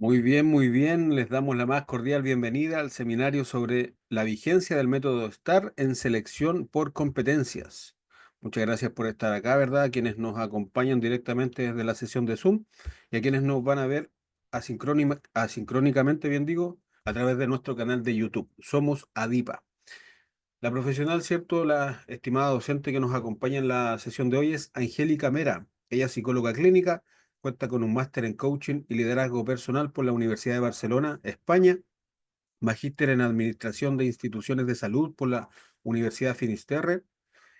Muy bien. Les damos la más cordial bienvenida al seminario sobre la vigencia del método STAR en selección por competencias. Muchas gracias por estar acá, ¿verdad? A quienes nos acompañan directamente desde la sesión de Zoom y a quienes nos van a ver asincrónicamente, bien digo, a través de nuestro canal de YouTube. Somos ADIPA. La profesional, ¿cierto? La estimada docente que nos acompaña en la sesión de hoy es Angélica Mera. Ella es psicóloga clínica, cuenta con un máster en coaching y liderazgo personal por la Universidad de Barcelona, España, magíster en administración de instituciones de salud por la Universidad Finisterre,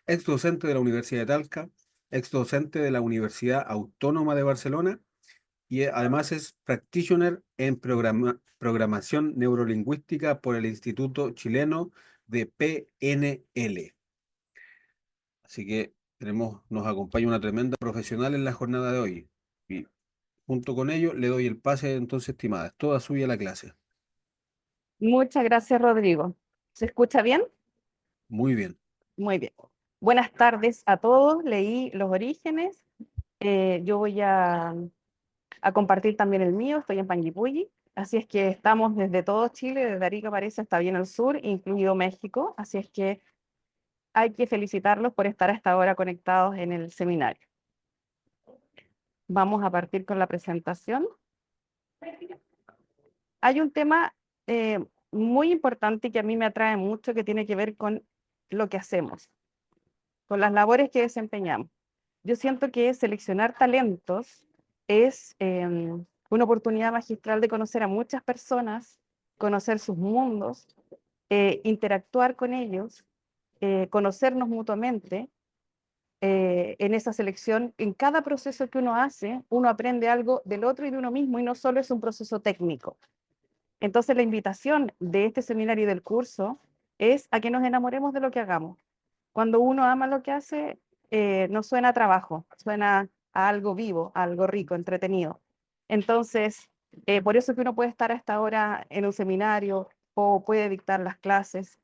ex docente de la Universidad de Talca, ex docente de la Universidad Autónoma de Barcelona y además es practitioner en programación neurolingüística por el Instituto Chileno de PNL. Así que nos acompaña una tremenda profesional en la jornada de hoy. Y junto con ello le doy el pase entonces, estimada. Es toda suya la clase. Muchas gracias, Rodrigo. ¿Se escucha bien? Muy bien. Muy bien. Buenas tardes a todos. Leí los orígenes. Yo voy a compartir también el mío. Estoy en Panguipulli. Así es que estamos desde todo Chile, desde Arica parece hasta bien al sur, incluido México. Así es que hay que felicitarlos por estar hasta ahora conectados en el seminario. Vamos a partir con la presentación. Hay un tema muy importante que a mí me atrae mucho que tiene que ver con lo que hacemos, con las labores que desempeñamos. Yo siento que seleccionar talentos es una oportunidad magistral de conocer a muchas personas, conocer sus mundos, interactuar con ellos, conocernos mutuamente. En esa selección, en cada proceso que uno hace, uno aprende algo del otro y de uno mismo y no solo es un proceso técnico. Entonces, la invitación de este seminario y del curso es a que nos enamoremos de lo que hagamos. Cuando uno ama lo que hace, no suena a trabajo, suena a algo vivo, a algo rico, entretenido. Entonces, por eso que uno puede estar hasta ahora en un seminario o puede dictar las clases.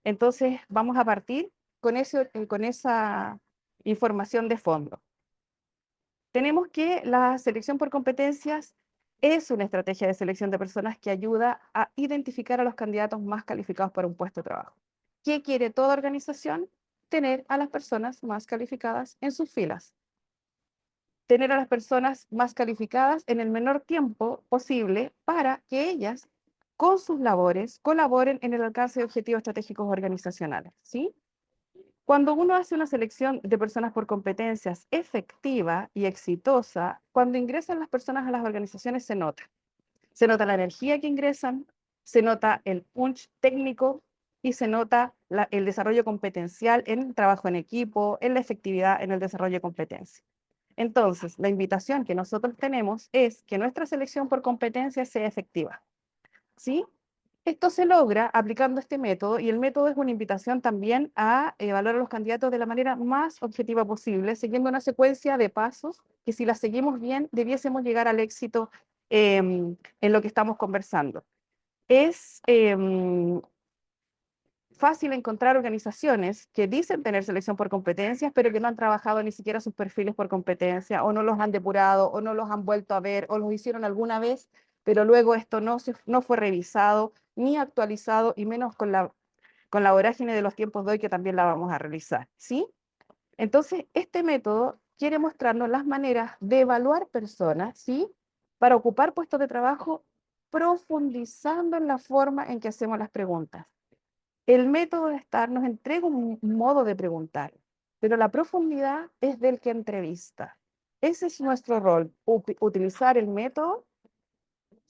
Entonces, vamos a partir con esa información de fondo. Tenemos que la selección por competencias es una estrategia de selección de personas que ayuda a identificar a los candidatos más calificados para un puesto de trabajo. ¿Qué quiere toda organización? Tener a las personas más calificadas en sus filas. Tener a las personas más calificadas en el menor tiempo posible para que ellas, con sus labores, colaboren en el alcance de objetivos estratégicos organizacionales, ¿sí? Cuando uno hace una selección de personas por competencias efectiva y exitosa, cuando ingresan las personas a las organizaciones se nota. Se nota la energía que ingresan, se nota el punch técnico y se nota el desarrollo competencial en el trabajo en equipo, en la efectividad en el desarrollo de competencia. Entonces, la invitación que nosotros tenemos es que nuestra selección por competencias sea efectiva, ¿sí? Esto se logra aplicando este método y el método es una invitación también a evaluar a los candidatos de la manera más objetiva posible, siguiendo una secuencia de pasos que si las seguimos bien debiésemos llegar al éxito en lo que estamos conversando. Es fácil encontrar organizaciones que dicen tener selección por competencias, pero que no han trabajado ni siquiera sus perfiles por competencia, o no los han depurado, o no los han vuelto a ver, o los hicieron alguna vez, pero luego esto no fue revisado ni actualizado, y menos con la vorágine de los tiempos de hoy que también la vamos a realizar, ¿sí? Entonces, este método quiere mostrarnos las maneras de evaluar personas, ¿sí? Para ocupar puestos de trabajo, profundizando en la forma en que hacemos las preguntas. El método de STAR nos entrega un modo de preguntar, pero la profundidad es del que entrevista. Ese es nuestro rol, utilizar el método,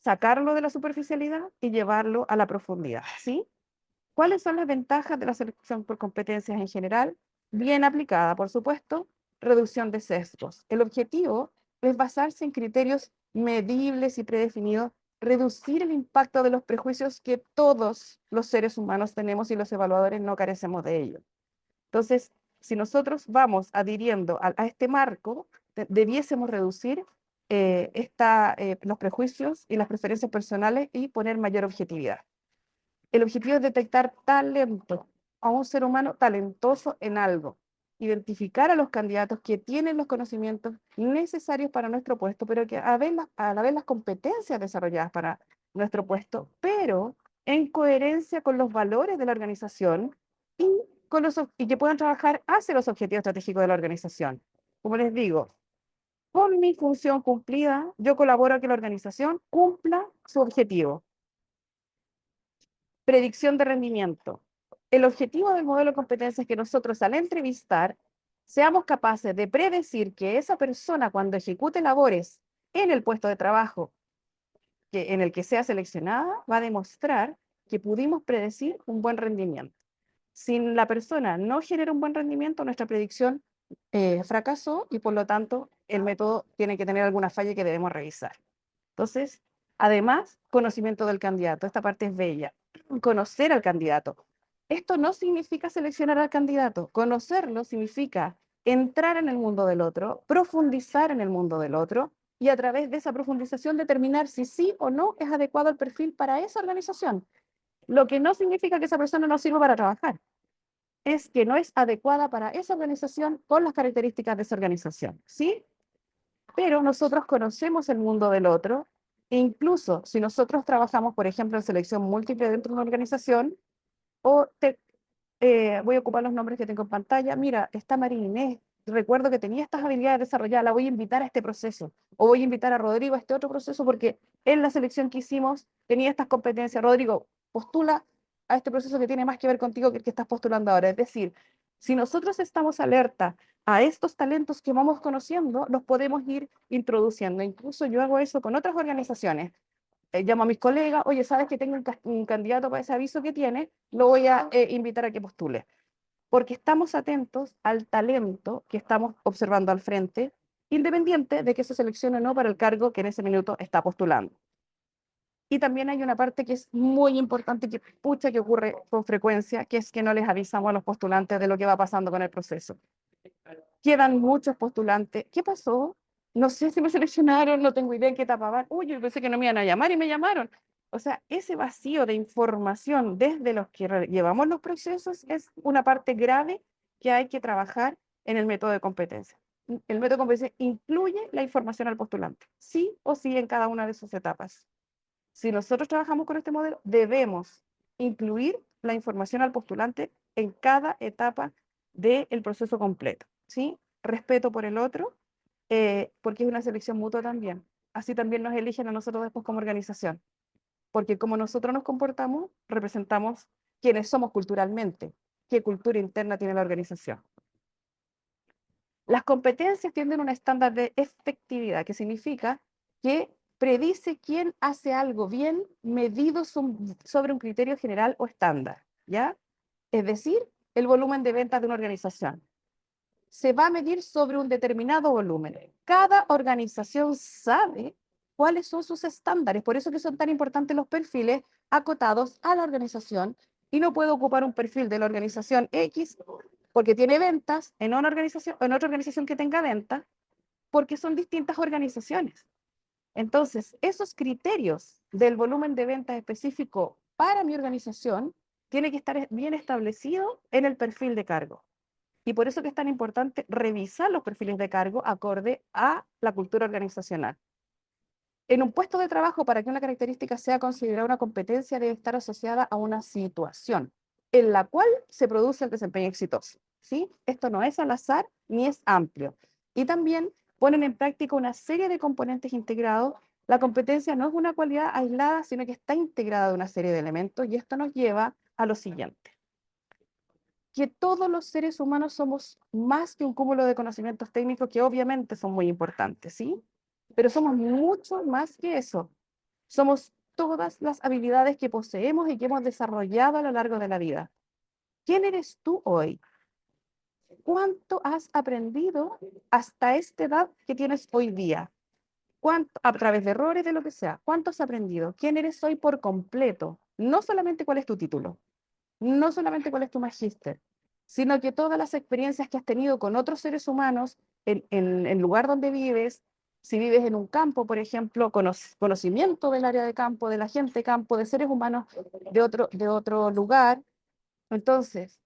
sacarlo de la superficialidad y llevarlo a la profundidad, ¿sí? ¿Cuáles son las ventajas de la selección por competencias en general? Bien aplicada, por supuesto, reducción de sesgos. El objetivo es basarse en criterios medibles y predefinidos, reducir el impacto de los prejuicios que todos los seres humanos tenemos y los evaluadores no carecemos de ello. Entonces, si nosotros vamos adhiriendo a este marco, debiésemos reducir los prejuicios y las preferencias personales y poner mayor objetividad. El objetivo es detectar talento, a un ser humano talentoso en algo. identificar a los candidatos que tienen los conocimientos necesarios para nuestro puesto, pero que a la vez las competencias desarrolladas para nuestro puesto, pero en coherencia con los valores de la organización y, y que puedan trabajar hacia los objetivos estratégicos de la organización. Como les digo, con mi función cumplida, yo colaboro a que la organización cumpla su objetivo. Predicción de rendimiento. El objetivo del modelo de competencia es que nosotros al entrevistar seamos capaces de predecir que esa persona cuando ejecute labores en el puesto de trabajo en el que sea seleccionada va a demostrar que pudimos predecir un buen rendimiento. Si la persona no genera un buen rendimiento, nuestra predicción fracasó y por lo tanto el método tiene que tener alguna falla que debemos revisar. Entonces, además, conocimiento del candidato. Esta parte es bella. Conocer al candidato. Esto no significa seleccionar al candidato. Conocerlo significa entrar en el mundo del otro, profundizar en el mundo del otro y a través de esa profundización determinar si sí o no es adecuado el perfil para esa organización. Lo que no significa que esa persona no sirva para trabajar. Es que no es adecuada para esa organización con las características de esa organización. ¿Sí? Pero nosotros conocemos el mundo del otro e incluso si nosotros trabajamos, por ejemplo, en selección múltiple dentro de una organización, o voy a ocupar los nombres que tengo en pantalla, mira, está María Inés, recuerdo que tenía estas habilidades desarrolladas, la voy a invitar a este proceso, o voy a invitar a Rodrigo a este otro proceso porque en la selección que hicimos tenía estas competencias. Rodrigo, postula a este proceso que tiene más que ver contigo que el que estás postulando ahora. Es decir, si nosotros estamos alerta a estos talentos que vamos conociendo, los podemos ir introduciendo. Incluso yo hago eso con otras organizaciones. Llamo a mis colegas, oye, ¿sabes que tengo un candidato para ese aviso que tiene? Lo voy a invitar a que postule. Porque estamos atentos al talento que estamos observando al frente, independiente de que se seleccione o no para el cargo que en ese minuto está postulando. Y también hay una parte que es muy importante, que pucha que ocurre con frecuencia, que es que no les avisamos a los postulantes de lo que va pasando con el proceso. Quedan muchos postulantes. ¿Qué pasó? No sé si me seleccionaron, no tengo idea en qué etapa van. Uy, yo pensé que no me iban a llamar y me llamaron. O sea, ese vacío de información desde los que llevamos los procesos es una parte grave que hay que trabajar en el método de competencia. El método de competencia incluye la información al postulante, sí o sí en cada una de sus etapas. Si nosotros trabajamos con este modelo, debemos incluir la información al postulante en cada etapa del proceso completo, ¿sí? Respeto por el otro, porque es una selección mutua también. Así también nos eligen a nosotros después como organización, porque como nosotros nos comportamos, representamos quienes somos culturalmente, qué cultura interna tiene la organización. Las competencias tienen un estándar de efectividad, que significa que predice quién hace algo bien medido sobre un criterio general o estándar, ¿ya? Es decir, el volumen de ventas de una organización. Se va a medir sobre un determinado volumen. Cada organización sabe cuáles son sus estándares, por eso que son tan importantes los perfiles acotados a la organización y no puedo ocupar un perfil de la organización X porque tiene ventas en otra organización que tenga ventas, porque son distintas organizaciones. Entonces, esos criterios del volumen de ventas específico para mi organización tiene que estar bien establecido en el perfil de cargo. Y por eso que es tan importante revisar los perfiles de cargo acorde a la cultura organizacional. En un puesto de trabajo, para que una característica sea considerada una competencia, debe estar asociada a una situación en la cual se produce el desempeño exitoso. ¿Sí? Esto no es al azar ni es amplio. Y también ponen en práctica una serie de componentes integrados. La competencia no es una cualidad aislada, sino que está integrada de una serie de elementos y esto nos lleva a lo siguiente: que todos los seres humanos somos más que un cúmulo de conocimientos técnicos que obviamente son muy importantes, ¿sí? Pero somos mucho más que eso. Somos todas las habilidades que poseemos y que hemos desarrollado a lo largo de la vida. ¿Quién eres tú hoy? ¿Cuánto has aprendido hasta esta edad que tienes hoy día? ¿Cuánto, a través de errores, de lo que sea? ¿Cuánto has aprendido? ¿Quién eres hoy por completo? No solamente cuál es tu título, no solamente cuál es tu magíster, sino que todas las experiencias que has tenido con otros seres humanos en el lugar donde vives, si vives en un campo, por ejemplo, conocimiento del área de campo, de la gente de campo, de seres humanos de otro lugar. Entonces,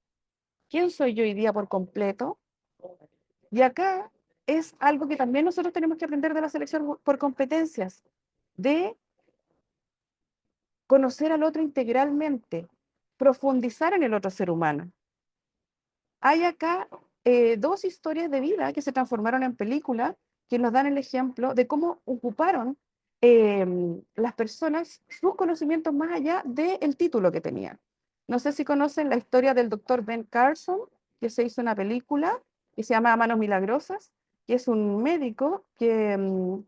¿quién soy yo hoy día por completo? Y acá es algo que también nosotros tenemos que aprender de la selección por competencias, de conocer al otro integralmente, profundizar en el otro ser humano. Hay acá dos historias de vida que se transformaron en película que nos dan el ejemplo de cómo ocuparon las personas sus conocimientos más allá del título que tenían. No sé si conocen la historia del doctor Ben Carson, que se hizo una película que se llama Manos Milagrosas, que es un médico que,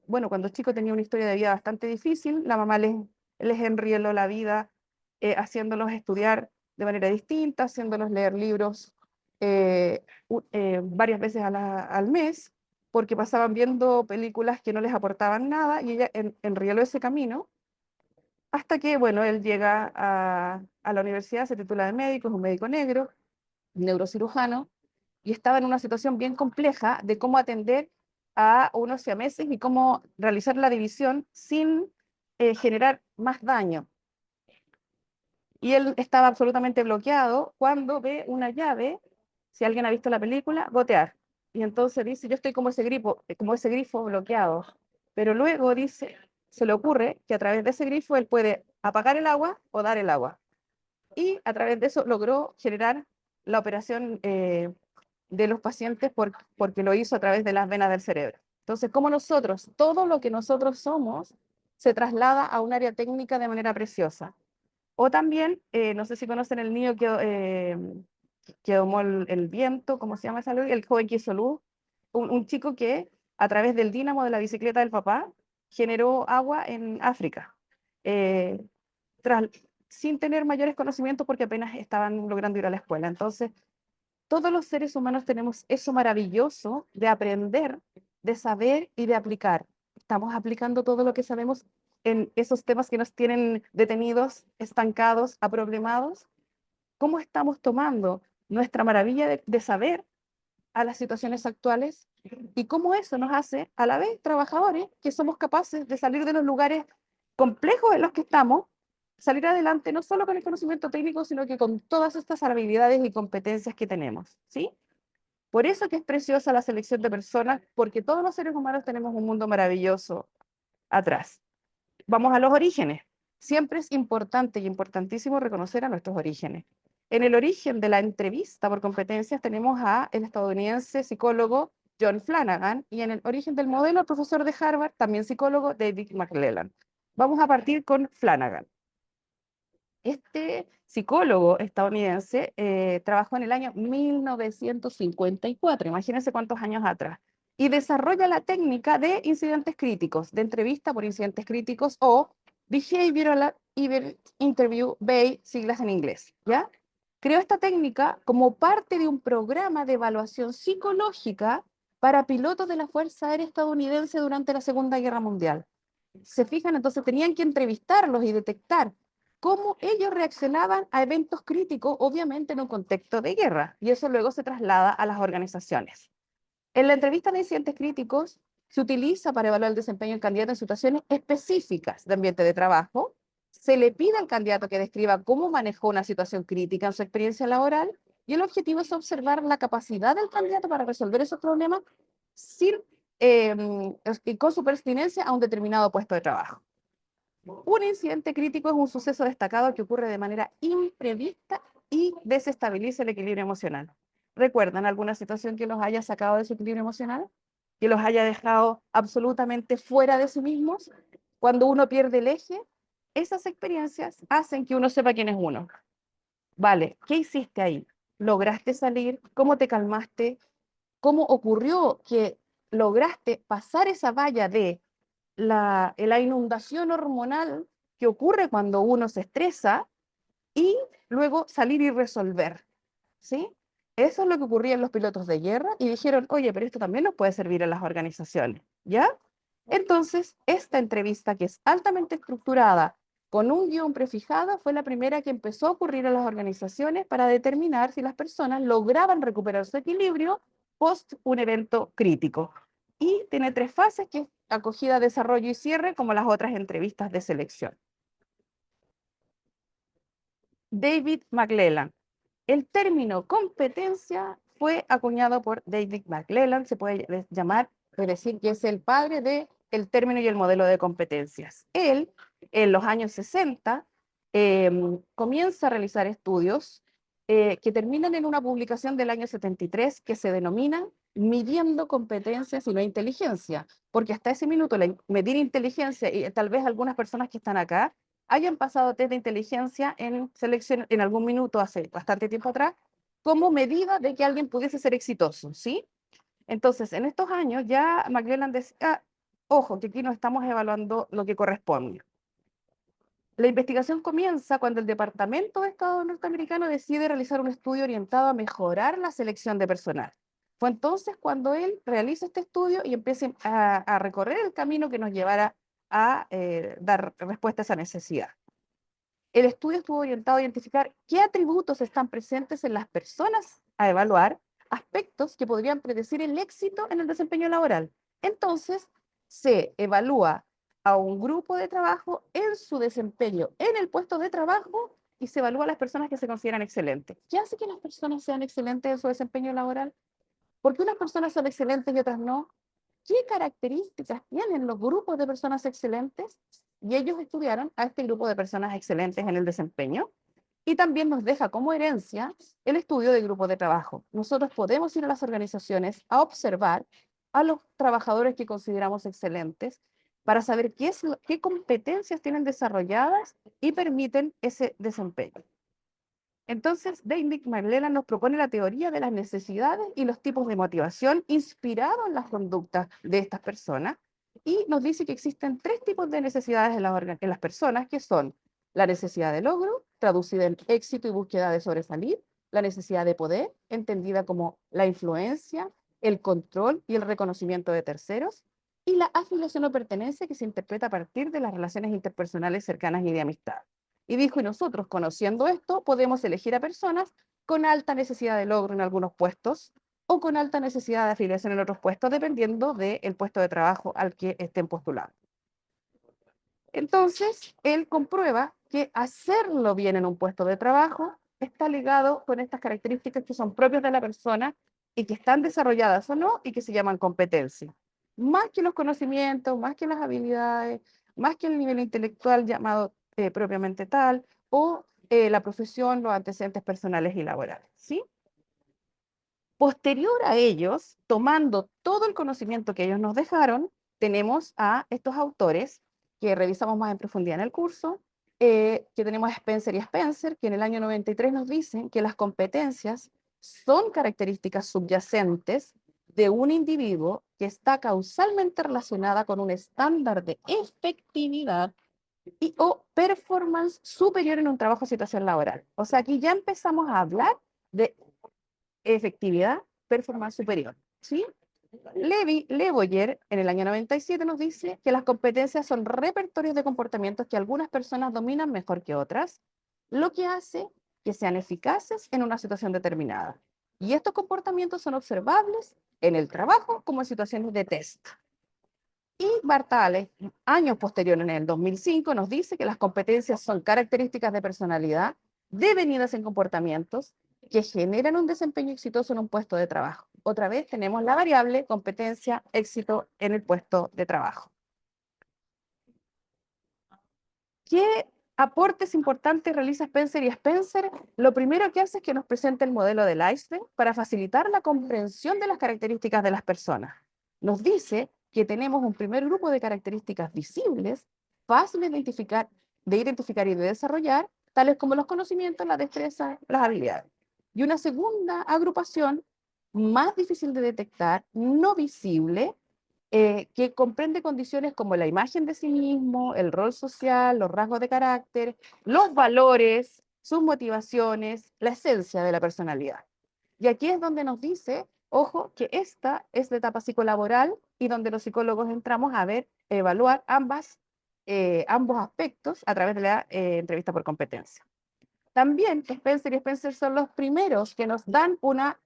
bueno, cuando chico tenía una historia de vida bastante difícil, la mamá les enrieló la vida haciéndolos estudiar de manera distinta, haciéndolos leer libros varias veces al mes, porque pasaban viendo películas que no les aportaban nada y ella enrieló ese camino hasta que, bueno, él llega a la universidad, se titula de médico, es un médico negro, neurocirujano, y estaba en una situación bien compleja de cómo atender a unos siameses y cómo realizar la división sin generar más daño. Y él estaba absolutamente bloqueado cuando ve una llave, si alguien ha visto la película, gotear. Y entonces dice, yo estoy como ese grifo bloqueado. Pero luego dice, se le ocurre que a través de ese grifo él puede apagar el agua o dar el agua. Y a través de eso logró generar la operación de los pacientes porque lo hizo a través de las venas del cerebro. Entonces, como nosotros, todo lo que nosotros somos, se traslada a un área técnica de manera preciosa. O también, no sé si conocen el niño que domó el viento, ¿cómo se llama esa luz? El joven que hizo luz, un chico que a través del dínamo de la bicicleta del papá generó agua en África, eh, tras- sin tener mayores conocimientos porque apenas estaban logrando ir a la escuela. Entonces, todos los seres humanos tenemos eso maravilloso de aprender, de saber y de aplicar. Estamos aplicando todo lo que sabemos en esos temas que nos tienen detenidos, estancados, aproblemados. ¿Cómo estamos tomando nuestra maravilla de saber a las situaciones actuales y cómo eso nos hace a la vez trabajadores que somos capaces de salir de los lugares complejos en los que estamos, salir adelante no solo con el conocimiento técnico, sino que con todas estas habilidades y competencias que tenemos, ¿sí? Por eso que es preciosa la selección de personas, porque todos los seres humanos tenemos un mundo maravilloso atrás. Vamos a los orígenes. Siempre es importante y importantísimo reconocer a nuestros orígenes. En el origen de la entrevista por competencias tenemos a el estadounidense psicólogo John Flanagan y en el origen del modelo el profesor de Harvard, también psicólogo David McClelland. Vamos a partir con Flanagan. Este psicólogo estadounidense trabajó en el año 1954, imagínense cuántos años atrás, y desarrolla la técnica de incidentes críticos, de entrevista por incidentes críticos o Behavioral Interview, BEI, siglas en inglés, ¿ya? Creó esta técnica como parte de un programa de evaluación psicológica para pilotos de la Fuerza Aérea Estadounidense durante la Segunda Guerra Mundial. Se fijan, entonces tenían que entrevistarlos y detectar cómo ellos reaccionaban a eventos críticos, obviamente en un contexto de guerra, y eso luego se traslada a las organizaciones. En la entrevista de incidentes críticos se utiliza para evaluar el desempeño del candidato en situaciones específicas de ambiente de trabajo. Se le pide al candidato que describa cómo manejó una situación crítica en su experiencia laboral y el objetivo es observar la capacidad del candidato para resolver esos problemas sin, con su pertinencia a un determinado puesto de trabajo. Un incidente crítico es un suceso destacado que ocurre de manera imprevista y desestabiliza el equilibrio emocional. ¿Recuerdan alguna situación que los haya sacado de su equilibrio emocional? ¿Que los haya dejado absolutamente fuera de sí mismos? Cuando uno pierde el eje, esas experiencias hacen que uno sepa quién es uno. Vale, ¿qué hiciste ahí? ¿Lograste salir? ¿Cómo te calmaste? ¿Cómo ocurrió que lograste pasar esa valla de la inundación hormonal que ocurre cuando uno se estresa y luego salir y resolver, ¿sí? Eso es lo que ocurría en los pilotos de guerra y dijeron, oye, pero esto también nos puede servir en las organizaciones, ¿ya? Entonces, esta entrevista que es altamente estructurada, con un guión prefijado, fue la primera que empezó a ocurrir en las organizaciones para determinar si las personas lograban recuperar su equilibrio post un evento crítico. Y tiene tres fases, que es acogida, desarrollo y cierre, como las otras entrevistas de selección. David McClelland. El término competencia fue acuñado por David McClelland, se puede llamar, es decir, que es el padre del término y el modelo de competencias. Él, en los años 60, comienza a realizar estudios que terminan en una publicación del año 73 que se denomina Midiendo competencias y no inteligencia, porque hasta ese minuto medir inteligencia, y tal vez algunas personas que están acá hayan pasado test de inteligencia en selección en algún minuto hace bastante tiempo atrás, como medida de que alguien pudiese ser exitoso, ¿sí? Entonces, en estos años ya McClelland decía, ojo, que aquí no estamos evaluando lo que corresponde. La investigación comienza cuando el Departamento de Estado norteamericano decide realizar un estudio orientado a mejorar la selección de personal. Fue entonces cuando él realiza este estudio y empieza a recorrer el camino que nos llevará a dar respuesta a esa necesidad. El estudio estuvo orientado a identificar qué atributos están presentes en las personas a evaluar, aspectos que podrían predecir el éxito en el desempeño laboral. Entonces, se evalúa a un grupo de trabajo en su desempeño en el puesto de trabajo y se evalúa a las personas que se consideran excelentes. ¿Qué hace que las personas sean excelentes en su desempeño laboral? ¿Por qué unas personas son excelentes y otras no? ¿Qué características tienen los grupos de personas excelentes? Y ellos estudiaron a este grupo de personas excelentes en el desempeño. Y también nos deja como herencia el estudio de grupos de trabajo. Nosotros podemos ir a las organizaciones a observar a los trabajadores que consideramos excelentes para saber qué competencias tienen desarrolladas y permiten ese desempeño. Entonces, David McClelland nos propone la teoría de las necesidades y los tipos de motivación inspirado en las conductas de estas personas y nos dice que existen tres tipos de necesidades en las personas, que son la necesidad de logro, traducida en éxito y búsqueda de sobresalir, la necesidad de poder, entendida como la influencia, el control y el reconocimiento de terceros, y la afiliación o pertenencia, que se interpreta a partir de las relaciones interpersonales cercanas y de amistad. Y dijo, y nosotros, conociendo esto, podemos elegir a personas con alta necesidad de logro en algunos puestos o con alta necesidad de afiliación en otros puestos, dependiendo del puesto de trabajo al que estén postulando. Entonces, él comprueba que hacerlo bien en un puesto de trabajo está ligado con estas características que son propias de la persona y que están desarrolladas o no y que se llaman competencias. Más que los conocimientos, más que las habilidades, más que el nivel intelectual llamado propiamente tal, o la profesión, los antecedentes personales y laborales, ¿sí? Posterior a ellos, tomando todo el conocimiento que ellos nos dejaron, tenemos a estos autores que revisamos más en profundidad en el curso, que tenemos a Spencer y Spencer, que en el año 93 nos dicen que las competencias son características subyacentes de un individuo que está causalmente relacionada con un estándar de efectividad y o performance superior en un trabajo o situación laboral. O sea, aquí ya empezamos a hablar de efectividad, performance superior, ¿sí? Le Boyer, en el año 97, nos dice que las competencias son repertorios de comportamientos que algunas personas dominan mejor que otras, lo que hace que sean eficaces en una situación determinada. Y estos comportamientos son observables en el trabajo como en situaciones de test. Y Bartales, años posteriores, en el 2005, nos dice que las competencias son características de personalidad devenidas en comportamientos que generan un desempeño exitoso en un puesto de trabajo. Otra vez tenemos la variable competencia, éxito en el puesto de trabajo. ¿Qué aportes importantes realiza Spencer y Spencer? Lo primero que hace es que nos presenta el modelo del iceberg para facilitar la comprensión de las características de las personas. Nos dice que tenemos un primer grupo de características visibles, fáciles de identificar y de desarrollar, tales como los conocimientos, la destreza, las habilidades. Y una segunda agrupación, más difícil de detectar, no visible, que comprende condiciones como la imagen de sí mismo, el rol social, los rasgos de carácter, los valores, sus motivaciones, la esencia de la personalidad. Y aquí es donde nos dice, ojo, que esta es la etapa psicolaboral y donde los psicólogos entramos a ver, evaluar ambos aspectos a través de la entrevista por competencia. También Spencer y Spencer son los primeros que nos dan una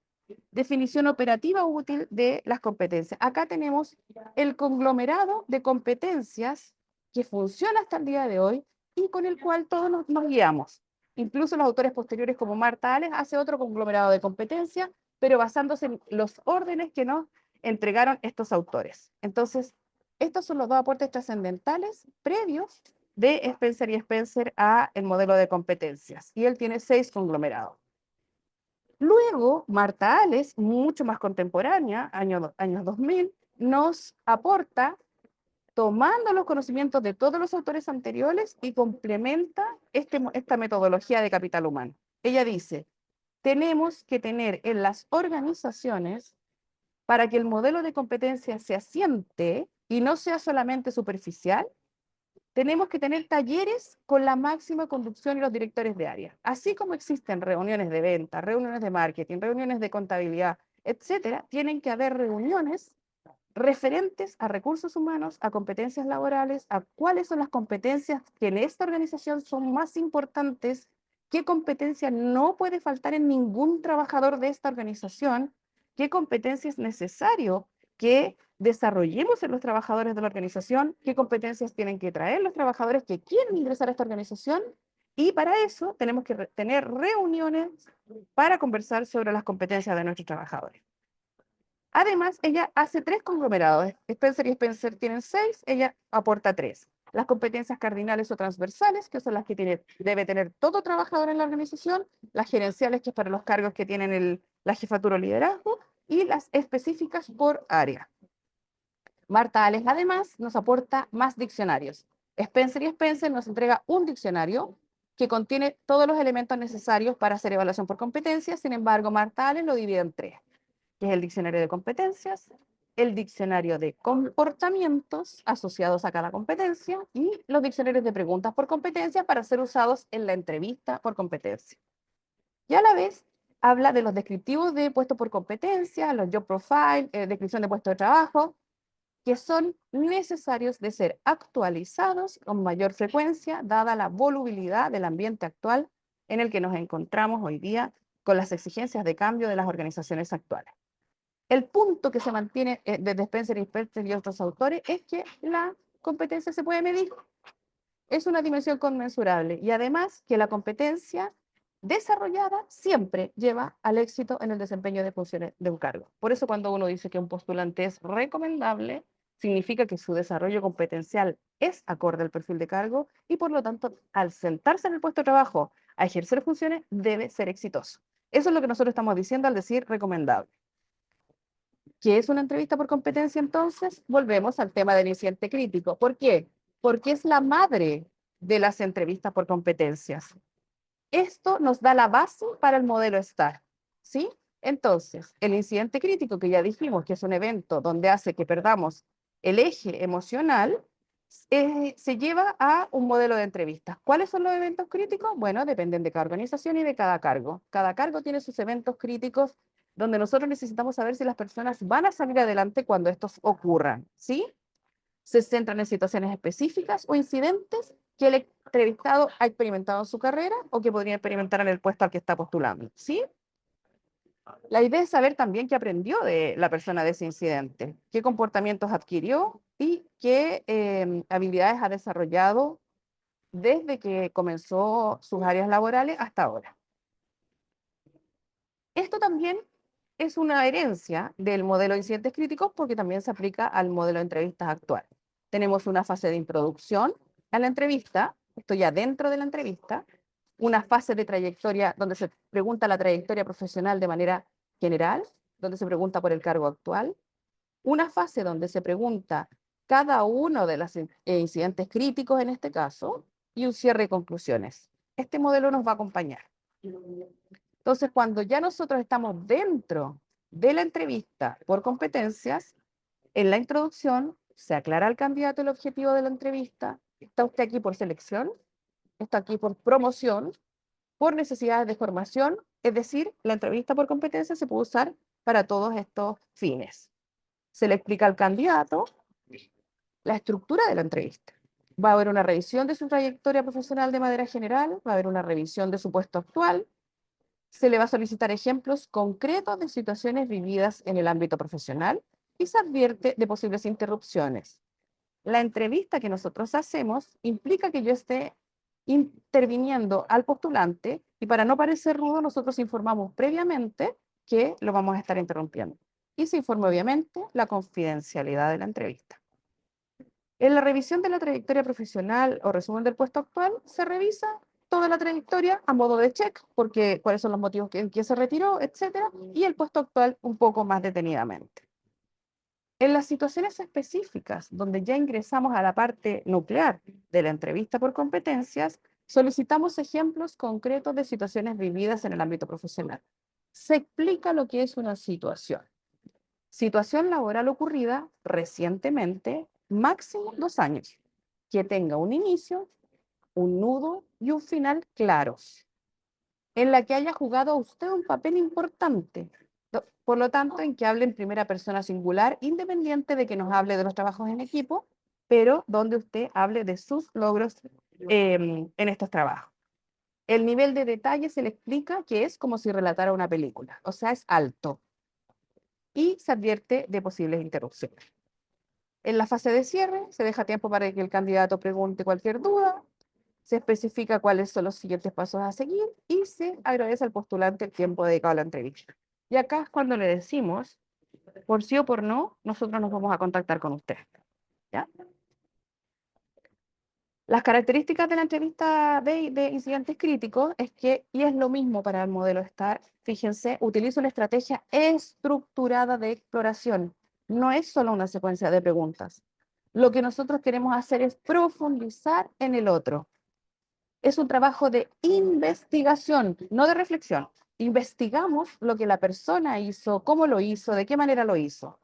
definición operativa útil de las competencias. Acá tenemos el conglomerado de competencias que funciona hasta el día de hoy y con el cual todos nos guiamos. Incluso los autores posteriores como Marta Allen hace otro conglomerado de competencias pero basándose en los órdenes que nos entregaron estos autores. Entonces, estos son los dos aportes trascendentales previos de Spencer y Spencer a el modelo de competencias. Y él tiene 6 conglomerados. Luego, Marta Ales, mucho más contemporánea, años 2000, nos aporta tomando los conocimientos de todos los autores anteriores y complementa esta metodología de capital humano. Ella dice, tenemos que tener en las organizaciones, para que el modelo de competencia se asiente y no sea solamente superficial, tenemos que tener talleres con la máxima conducción y los directores de área. Así como existen reuniones de venta, reuniones de marketing, reuniones de contabilidad, etcétera, tienen que haber reuniones referentes a recursos humanos, a competencias laborales, a cuáles son las competencias que en esta organización son más importantes, qué competencia no puede faltar en ningún trabajador de esta organización, qué competencia es necesario que desarrollemos en los trabajadores de la organización, qué competencias tienen que traer los trabajadores que quieren ingresar a esta organización, y para eso tenemos que tener reuniones para conversar sobre las competencias de nuestros trabajadores. Además, ella hace 3 conglomerados. Spencer y Spencer tienen 6, ella aporta 3. Las competencias cardinales o transversales, que son las que debe tener todo trabajador en la organización, las gerenciales, que es para los cargos que tienen la jefatura o liderazgo, y las específicas por área. Marta Ales, además, nos aporta más diccionarios. Spencer y Spencer nos entrega un diccionario que contiene todos los elementos necesarios para hacer evaluación por competencias. Sin embargo, Marta Ales lo divide en 3, que es el diccionario de competencias, el diccionario de comportamientos asociados a cada competencia y los diccionarios de preguntas por competencia para ser usados en la entrevista por competencia. Y a la vez habla de los descriptivos de puestos por competencia, los job profile, descripción de puesto de trabajo, que son necesarios de ser actualizados con mayor frecuencia, dada la volubilidad del ambiente actual en el que nos encontramos hoy día con las exigencias de cambio de las organizaciones actuales. El punto que se mantiene desde Spencer y Spencer y otros autores es que la competencia se puede medir, es una dimensión conmensurable, y además que la competencia desarrollada siempre lleva al éxito en el desempeño de funciones de un cargo. Por eso cuando uno dice que un postulante es recomendable, significa que su desarrollo competencial es acorde al perfil de cargo y por lo tanto al sentarse en el puesto de trabajo a ejercer funciones debe ser exitoso. Eso es lo que nosotros estamos diciendo al decir recomendable. ¿Qué es una entrevista por competencia entonces? Volvemos al tema del incidente crítico. ¿Por qué? Porque es la madre de las entrevistas por competencias. Esto nos da la base para el modelo STAR, ¿sí? Entonces, el incidente crítico, que ya dijimos que es un evento donde hace que perdamos el eje emocional, se lleva a un modelo de entrevistas. ¿Cuáles son los eventos críticos? Bueno, dependen de cada organización y de cada cargo. Cada cargo tiene sus eventos críticos donde nosotros necesitamos saber si las personas van a salir adelante cuando estos ocurran, ¿sí? Se centran en situaciones específicas o incidentes que el entrevistado ha experimentado en su carrera o que podría experimentar en el puesto al que está postulando, ¿sí? La idea es saber también qué aprendió de la persona de ese incidente, qué comportamientos adquirió y qué habilidades ha desarrollado desde que comenzó sus áreas laborales hasta ahora. Esto también es una herencia del modelo de incidentes críticos porque también se aplica al modelo de entrevistas actual. Tenemos una fase de introducción a la entrevista, esto ya dentro de la entrevista, una fase de trayectoria donde se pregunta la trayectoria profesional de manera general, donde se pregunta por el cargo actual, una fase donde se pregunta cada uno de los incidentes críticos en este caso, y un cierre de conclusiones. Este modelo nos va a acompañar. Entonces, cuando ya nosotros estamos dentro de la entrevista por competencias, en la introducción se aclara al candidato el objetivo de la entrevista. ¿Está usted aquí por selección? ¿Está aquí por promoción? ¿Por necesidades de formación? Es decir, la entrevista por competencia se puede usar para todos estos fines. Se le explica al candidato la estructura de la entrevista. Va a haber una revisión de su trayectoria profesional de manera general, va a haber una revisión de su puesto actual, se le va a solicitar ejemplos concretos de situaciones vividas en el ámbito profesional y se advierte de posibles interrupciones. La entrevista que nosotros hacemos implica que yo esté interviniendo al postulante y para no parecer rudo nosotros informamos previamente que lo vamos a estar interrumpiendo. Y se informa obviamente la confidencialidad de la entrevista. En la revisión de la trayectoria profesional o resumen del puesto actual, se revisa toda la trayectoria a modo de check, porque cuáles son los motivos en que se retiró, etcétera, y el puesto actual un poco más detenidamente. En las situaciones específicas, donde ya ingresamos a la parte nuclear de la entrevista por competencias, solicitamos ejemplos concretos de situaciones vividas en el ámbito profesional. Se explica lo que es una situación. Situación laboral ocurrida recientemente, máximo 2 años, que tenga un inicio, un nudo y un final claros, en la que haya jugado usted un papel importante. Por lo tanto, en que hable en primera persona singular, independiente de que nos hable de los trabajos en equipo, pero donde usted hable de sus logros en estos trabajos. El nivel de detalle se le explica que es como si relatara una película, o sea, es alto. Y se advierte de posibles interrupciones. En la fase de cierre, se deja tiempo para que el candidato pregunte cualquier duda, se especifica cuáles son los siguientes pasos a seguir y se agradece al postulante el tiempo dedicado a la entrevista. Y acá es cuando le decimos, por sí o por no, nosotros nos vamos a contactar con usted. ¿Ya? Las características de la entrevista de incidentes críticos es que, y es lo mismo para el modelo STAR, fíjense, utiliza una estrategia estructurada de exploración. No es solo una secuencia de preguntas. Lo que nosotros queremos hacer es profundizar en el otro. Es un trabajo de investigación, no de reflexión. Investigamos lo que la persona hizo, cómo lo hizo, de qué manera lo hizo.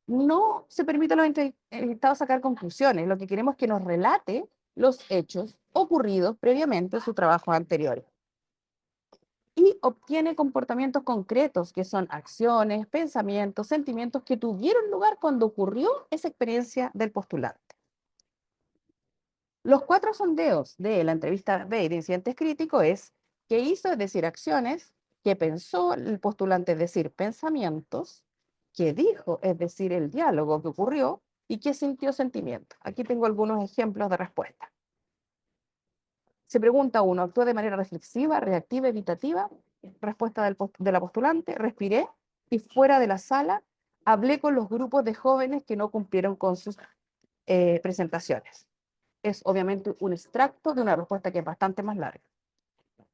No se permite a los entrevistados sacar conclusiones. Lo que queremos es que nos relate los hechos ocurridos previamente en sus trabajos anteriores. Y obtiene comportamientos concretos, que son acciones, pensamientos, sentimientos que tuvieron lugar cuando ocurrió esa experiencia del postulante. Los 4 sondeos de la entrevista B de incidentes críticos es qué hizo, es decir, acciones, qué pensó el postulante, es decir, pensamientos, qué dijo, es decir, el diálogo que ocurrió, y qué sintió, sentimientos. Aquí tengo algunos ejemplos de respuesta. Se pregunta uno, ¿actuó de manera reflexiva, reactiva, evitativa? Respuesta de la postulante, respiré y fuera de la sala hablé con los grupos de jóvenes que no cumplieron con sus presentaciones. Es obviamente un extracto de una respuesta que es bastante más larga.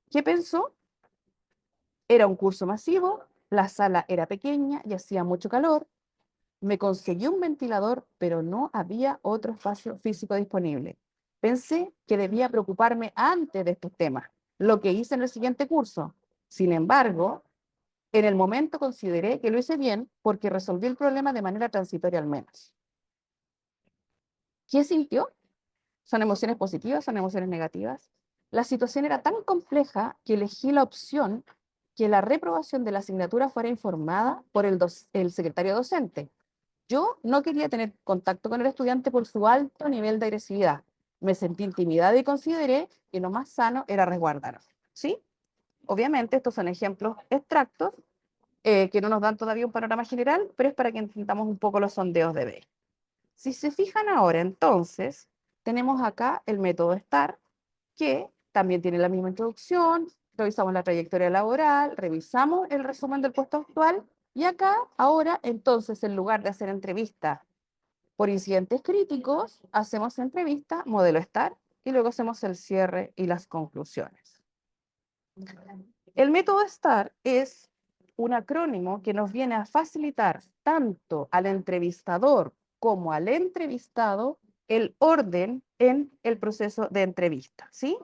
¿Qué pensó? Era un curso masivo, la sala era pequeña y hacía mucho calor, me conseguí un ventilador, pero no había otro espacio físico disponible. Pensé que debía preocuparme antes de estos temas, lo que hice en el siguiente curso. Sin embargo, en el momento consideré que lo hice bien porque resolví el problema de manera transitoria al menos. ¿Qué sintió? ¿Son emociones positivas? ¿Son emociones negativas? La situación era tan compleja que elegí la opción que la reprobación de la asignatura fuera informada por el secretario docente. Yo no quería tener contacto con el estudiante por su alto nivel de agresividad. Me sentí intimidada y consideré que lo más sano era resguardarme. ¿Sí? Obviamente estos son ejemplos extractos que no nos dan todavía un panorama general, pero es para que entendamos un poco los sondeos de B. Si se fijan ahora, entonces, tenemos acá el método STAR, que también tiene la misma introducción, revisamos la trayectoria laboral, revisamos el resumen del puesto actual, y acá, ahora, entonces, en lugar de hacer entrevista por incidentes críticos, hacemos entrevista, modelo STAR, y luego hacemos el cierre y las conclusiones. El método STAR es un acrónimo que nos viene a facilitar tanto al entrevistador como al entrevistado el orden en el proceso de entrevista, ¿sí?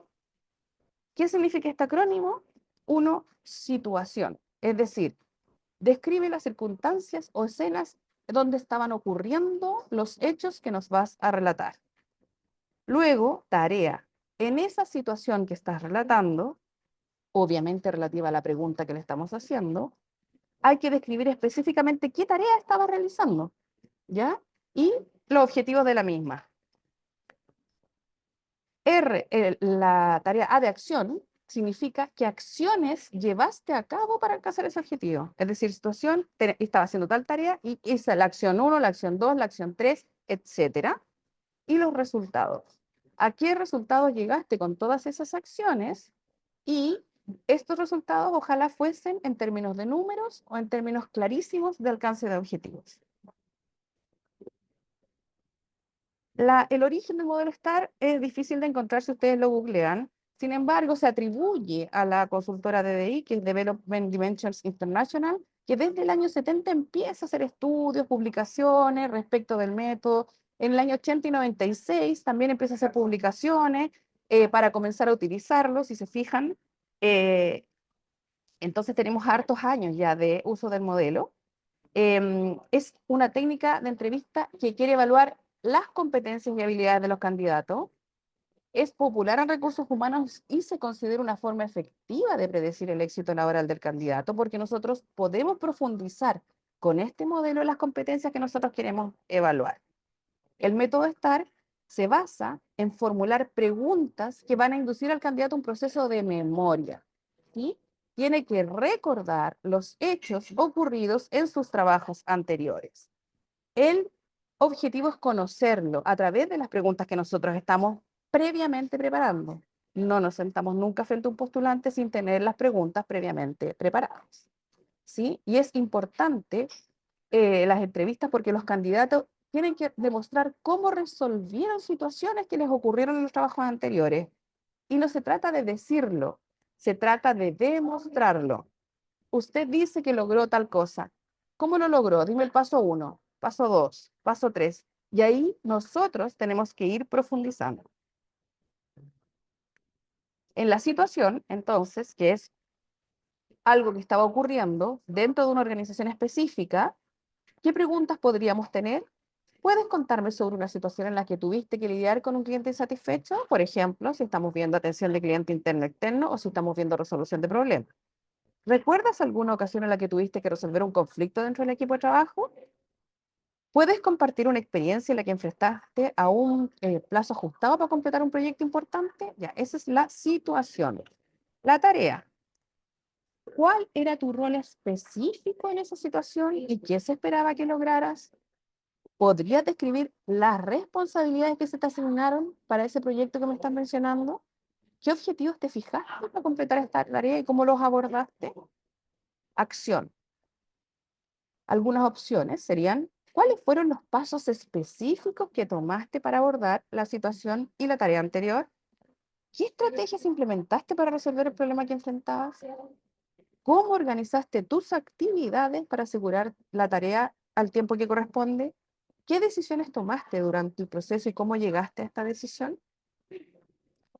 ¿Qué significa este acrónimo? Uno, situación, es decir, describe las circunstancias o escenas donde estaban ocurriendo los hechos que nos vas a relatar. Luego, tarea. En esa situación que estás relatando, obviamente relativa a la pregunta que le estamos haciendo, hay que describir específicamente qué tarea estaba realizando, ¿ya? Y los objetivos de la misma. La tarea A de acción significa qué acciones llevaste a cabo para alcanzar ese objetivo. Es decir, situación, estaba haciendo tal tarea y hice la acción 1, la acción 2, la acción 3, etcétera. Y los resultados. ¿A qué resultados llegaste con todas esas acciones? Y Estos resultados ojalá fuesen en términos de números o en términos clarísimos de alcance de objetivos. El origen del modelo STAR es difícil de encontrar si ustedes lo googlean. Sin embargo, se atribuye a la consultora DDI, que es Development Dimensions International, que desde el año 70 empieza a hacer estudios, publicaciones respecto del método. En el año 80 y 96 también empieza a hacer publicaciones para comenzar a utilizarlo, si se fijan. Eh, entonces tenemos hartos años ya de uso del modelo. Es una técnica de entrevista que quiere evaluar las competencias y habilidades de los candidatos. Es popular en recursos humanos y se considera una forma efectiva de predecir el éxito laboral del candidato porque nosotros podemos profundizar con este modelo las competencias que nosotros queremos evaluar. El método STAR se basa en formular preguntas que van a inducir al candidato un proceso de memoria, ¿sí? Tiene que recordar los hechos ocurridos en sus trabajos anteriores. El objetivo es conocerlo a través de las preguntas que nosotros estamos previamente preparando. No nos sentamos nunca frente a un postulante sin tener las preguntas previamente preparadas, ¿sí? Y es importante las entrevistas porque los candidatos tienen que demostrar cómo resolvieron situaciones que les ocurrieron en los trabajos anteriores. Y no se trata de decirlo, se trata de demostrarlo. Usted dice que logró tal cosa. ¿Cómo lo logró? Dime el paso 1, paso 2, paso 3. Y ahí nosotros tenemos que ir profundizando. En la situación, entonces, que es algo que estaba ocurriendo dentro de una organización específica, ¿qué preguntas podríamos tener? ¿Puedes contarme sobre una situación en la que tuviste que lidiar con un cliente insatisfecho? Por ejemplo, si estamos viendo atención de cliente interno-externo o si estamos viendo resolución de problemas. ¿Recuerdas alguna ocasión en la que tuviste que resolver un conflicto dentro del equipo de trabajo? ¿Puedes compartir una experiencia en la que enfrentaste a un plazo ajustado para completar un proyecto importante? Ya, esa es la situación. La tarea. ¿Cuál era tu rol específico en esa situación y qué se esperaba que lograras? ¿Podrías describir las responsabilidades que se te asignaron para ese proyecto que me estás mencionando? ¿Qué objetivos te fijaste para completar esta tarea y cómo los abordaste? Acción. Algunas opciones serían, ¿cuáles fueron los pasos específicos que tomaste para abordar la situación y la tarea anterior? ¿Qué estrategias implementaste para resolver el problema que enfrentabas? ¿Cómo organizaste tus actividades para asegurar la tarea al tiempo que corresponde? ¿Qué decisiones tomaste durante el proceso y cómo llegaste a esta decisión?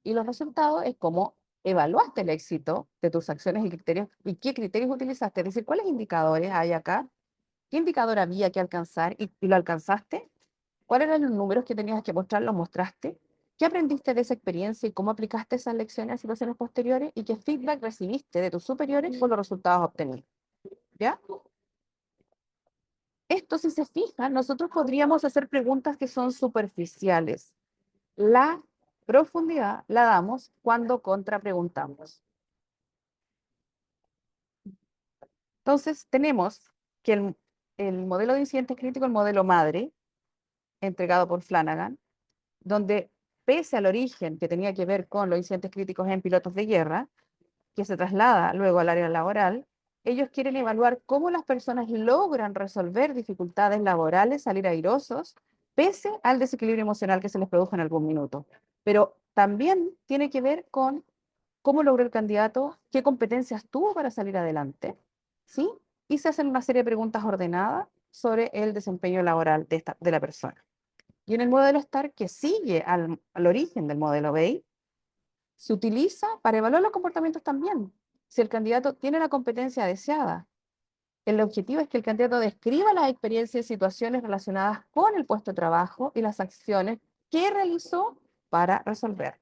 Y los resultados es cómo evaluaste el éxito de tus acciones y criterios y qué criterios utilizaste. Es decir, ¿cuáles indicadores hay acá? ¿Qué indicador había que alcanzar y lo alcanzaste? ¿Cuáles eran los números que tenías que mostrar? ¿Los mostraste? ¿Qué aprendiste de esa experiencia y cómo aplicaste esas lecciones a situaciones posteriores? ¿Y qué feedback recibiste de tus superiores por los resultados obtenidos? ¿Ya? Esto, si se fijan, nosotros podríamos hacer preguntas que son superficiales. La profundidad la damos cuando contrapreguntamos. Entonces, tenemos que el modelo de incidentes críticos, el modelo madre, entregado por Flanagan, donde pese al origen que tenía que ver con los incidentes críticos en pilotos de guerra, que se traslada luego al área laboral, ellos quieren evaluar cómo las personas logran resolver dificultades laborales, salir airosos, pese al desequilibrio emocional que se les produjo en algún minuto. Pero también tiene que ver con cómo logró el candidato, qué competencias tuvo para salir adelante, ¿sí? Y se hacen una serie de preguntas ordenadas sobre el desempeño laboral de la persona. Y en el modelo STAR, que sigue al origen del modelo BEI, se utiliza para evaluar los comportamientos también. Si el candidato tiene la competencia deseada, el objetivo es que el candidato describa las experiencias y situaciones relacionadas con el puesto de trabajo y las acciones que realizó para resolver.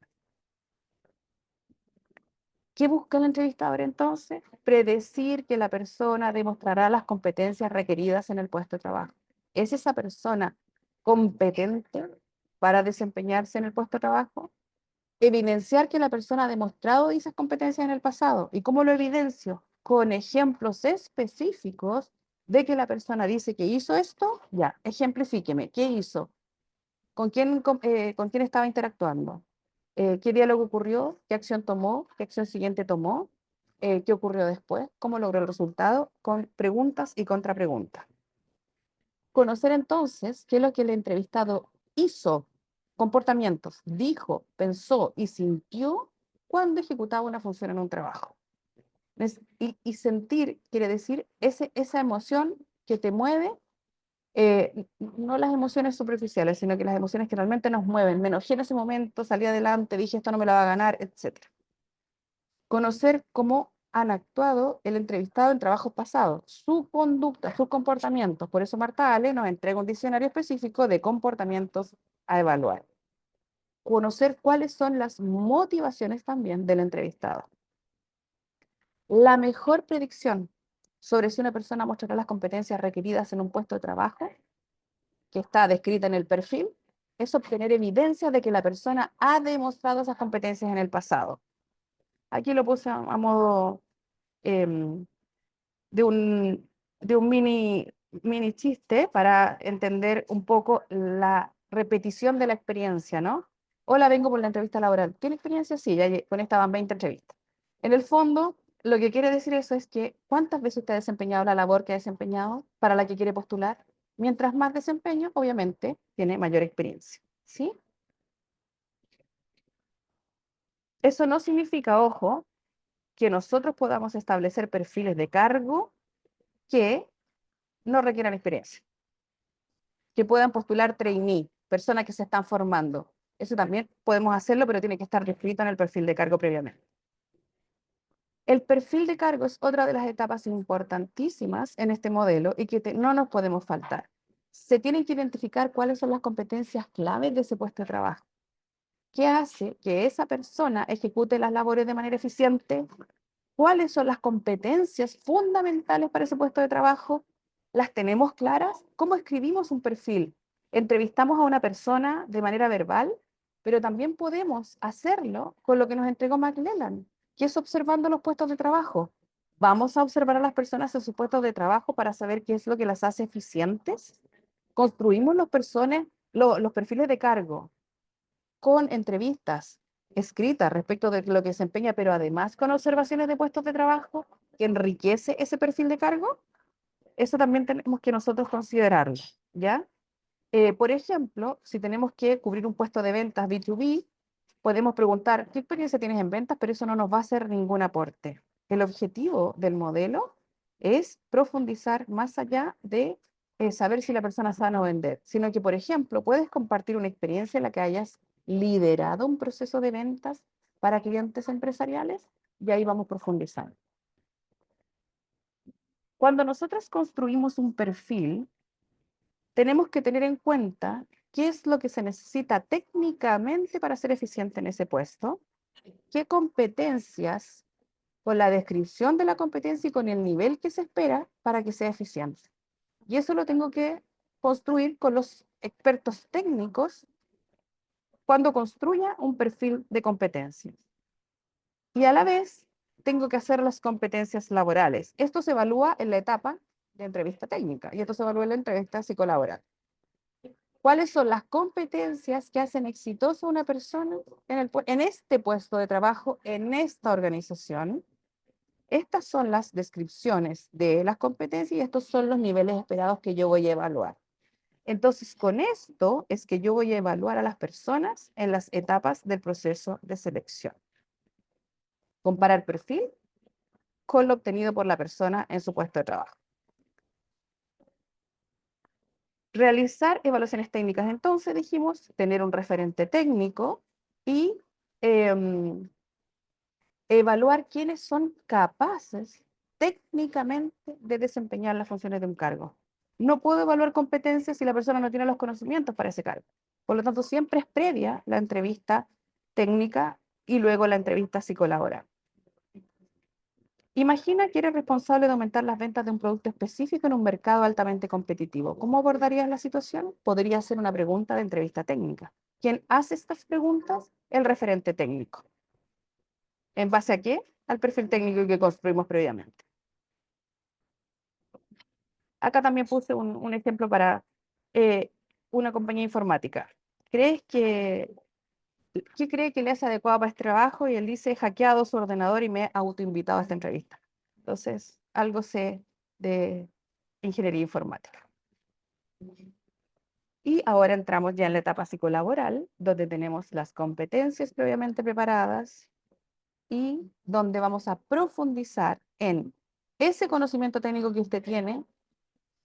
¿Qué busca el entrevistador entonces? Predecir que la persona demostrará las competencias requeridas en el puesto de trabajo. ¿Es esa persona competente para desempeñarse en el puesto de trabajo? Evidenciar que la persona ha demostrado esas competencias en el pasado. ¿Y cómo lo evidencio? Con ejemplos específicos de que la persona dice que hizo esto. Ya, ejemplifíqueme. ¿Qué hizo? ¿Con quién estaba interactuando? ¿Qué diálogo ocurrió? ¿Qué acción tomó? ¿Qué acción siguiente tomó? qué ocurrió después, cómo logró el resultado, con preguntas y contrapreguntas. Conocer entonces qué es lo que el entrevistado hizo, comportamientos, dijo, pensó y sintió cuando ejecutaba una función en un trabajo. Y sentir quiere decir esa emoción que te mueve, no las emociones superficiales, sino que las emociones que realmente nos mueven. Me enojé en ese momento, salí adelante, dije esto no me lo va a ganar, etc. Conocer cómo han actuado el entrevistado en trabajos pasados, su conducta, sus comportamientos. Por eso Marta Ale nos entrega un diccionario específico de comportamientos a evaluar. Conocer cuáles son las motivaciones también del entrevistado. La mejor predicción sobre si una persona mostrará las competencias requeridas en un puesto de trabajo que está descrita en el perfil es obtener evidencia de que la persona ha demostrado esas competencias en el pasado. Aquí lo puse a modo em, de un mini chiste para entender un poco la repetición de la experiencia, ¿no? Hola, vengo por la entrevista laboral. ¿Tiene experiencia? Sí, con esta van 20 entrevistas. En el fondo, lo que quiere decir eso es que ¿cuántas veces usted ha desempeñado la labor que ha desempeñado para la que quiere postular? Mientras más desempeño, obviamente, tiene mayor experiencia, ¿sí? Eso no significa, ojo, que nosotros podamos establecer perfiles de cargo que no requieran experiencia, que puedan postular trainee, personas que se están formando. Eso también podemos hacerlo, pero tiene que estar descrito en el perfil de cargo previamente. El perfil de cargo es otra de las etapas importantísimas en este modelo y que no nos podemos faltar. Se tienen que identificar cuáles son las competencias claves de ese puesto de trabajo. ¿Qué hace que esa persona ejecute las labores de manera eficiente? ¿Cuáles son las competencias fundamentales para ese puesto de trabajo? ¿Las tenemos claras? ¿Cómo escribimos un perfil? Entrevistamos a una persona de manera verbal, pero también podemos hacerlo con lo que nos entregó McLellan, que es observando los puestos de trabajo. Vamos a observar a las personas en sus puestos de trabajo para saber qué es lo que las hace eficientes. Construimos los perfiles de cargo con entrevistas escritas respecto de lo que desempeña, pero además con observaciones de puestos de trabajo que enriquece ese perfil de cargo. Eso también tenemos que nosotros considerarlo, ¿ya? Por ejemplo, si tenemos que cubrir un puesto de ventas B2B, podemos preguntar, ¿qué experiencia tienes en ventas? Pero eso no nos va a hacer ningún aporte. El objetivo del modelo es profundizar más allá de saber si la persona sabe o vender, sino que, por ejemplo, puedes compartir una experiencia en la que hayas liderado un proceso de ventas para clientes empresariales y ahí vamos profundizando. Cuando nosotros construimos un perfil, tenemos que tener en cuenta qué es lo que se necesita técnicamente para ser eficiente en ese puesto, qué competencias, con la descripción de la competencia y con el nivel que se espera para que sea eficiente. Y eso lo tengo que construir con los expertos técnicos cuando construya un perfil de competencias. Y a la vez tengo que hacer las competencias laborales. Esto se evalúa en la etapa de entrevista técnica y esto se evalúa en la entrevista psicolaboral. ¿Cuáles son las competencias que hacen exitosa a una persona en este puesto de trabajo, en esta organización? Estas son las descripciones de las competencias y estos son los niveles esperados que yo voy a evaluar. Entonces, con esto es que yo voy a evaluar a las personas en las etapas del proceso de selección. Comparar perfil con lo obtenido por la persona en su puesto de trabajo. Realizar evaluaciones técnicas, entonces dijimos, tener un referente técnico y evaluar quiénes son capaces técnicamente de desempeñar las funciones de un cargo. No puedo evaluar competencias si la persona no tiene los conocimientos para ese cargo. Por lo tanto, siempre es previa la entrevista técnica y luego la entrevista psicolaboral. Imagina que eres responsable de aumentar las ventas de un producto específico en un mercado altamente competitivo. ¿Cómo abordarías la situación? Podría ser una pregunta de entrevista técnica. ¿Quién hace estas preguntas? El referente técnico. ¿En base a qué? Al perfil técnico que construimos previamente. Acá también puse un ejemplo para una compañía informática. ¿Crees que ¿qué cree que le hace adecuado para este trabajo? Y él dice, he hackeado su ordenador y me he autoinvitado a esta entrevista. Entonces, algo sé de ingeniería informática. Y ahora entramos ya en la etapa psicolaboral, donde tenemos las competencias previamente preparadas y donde vamos a profundizar en ese conocimiento técnico que usted tiene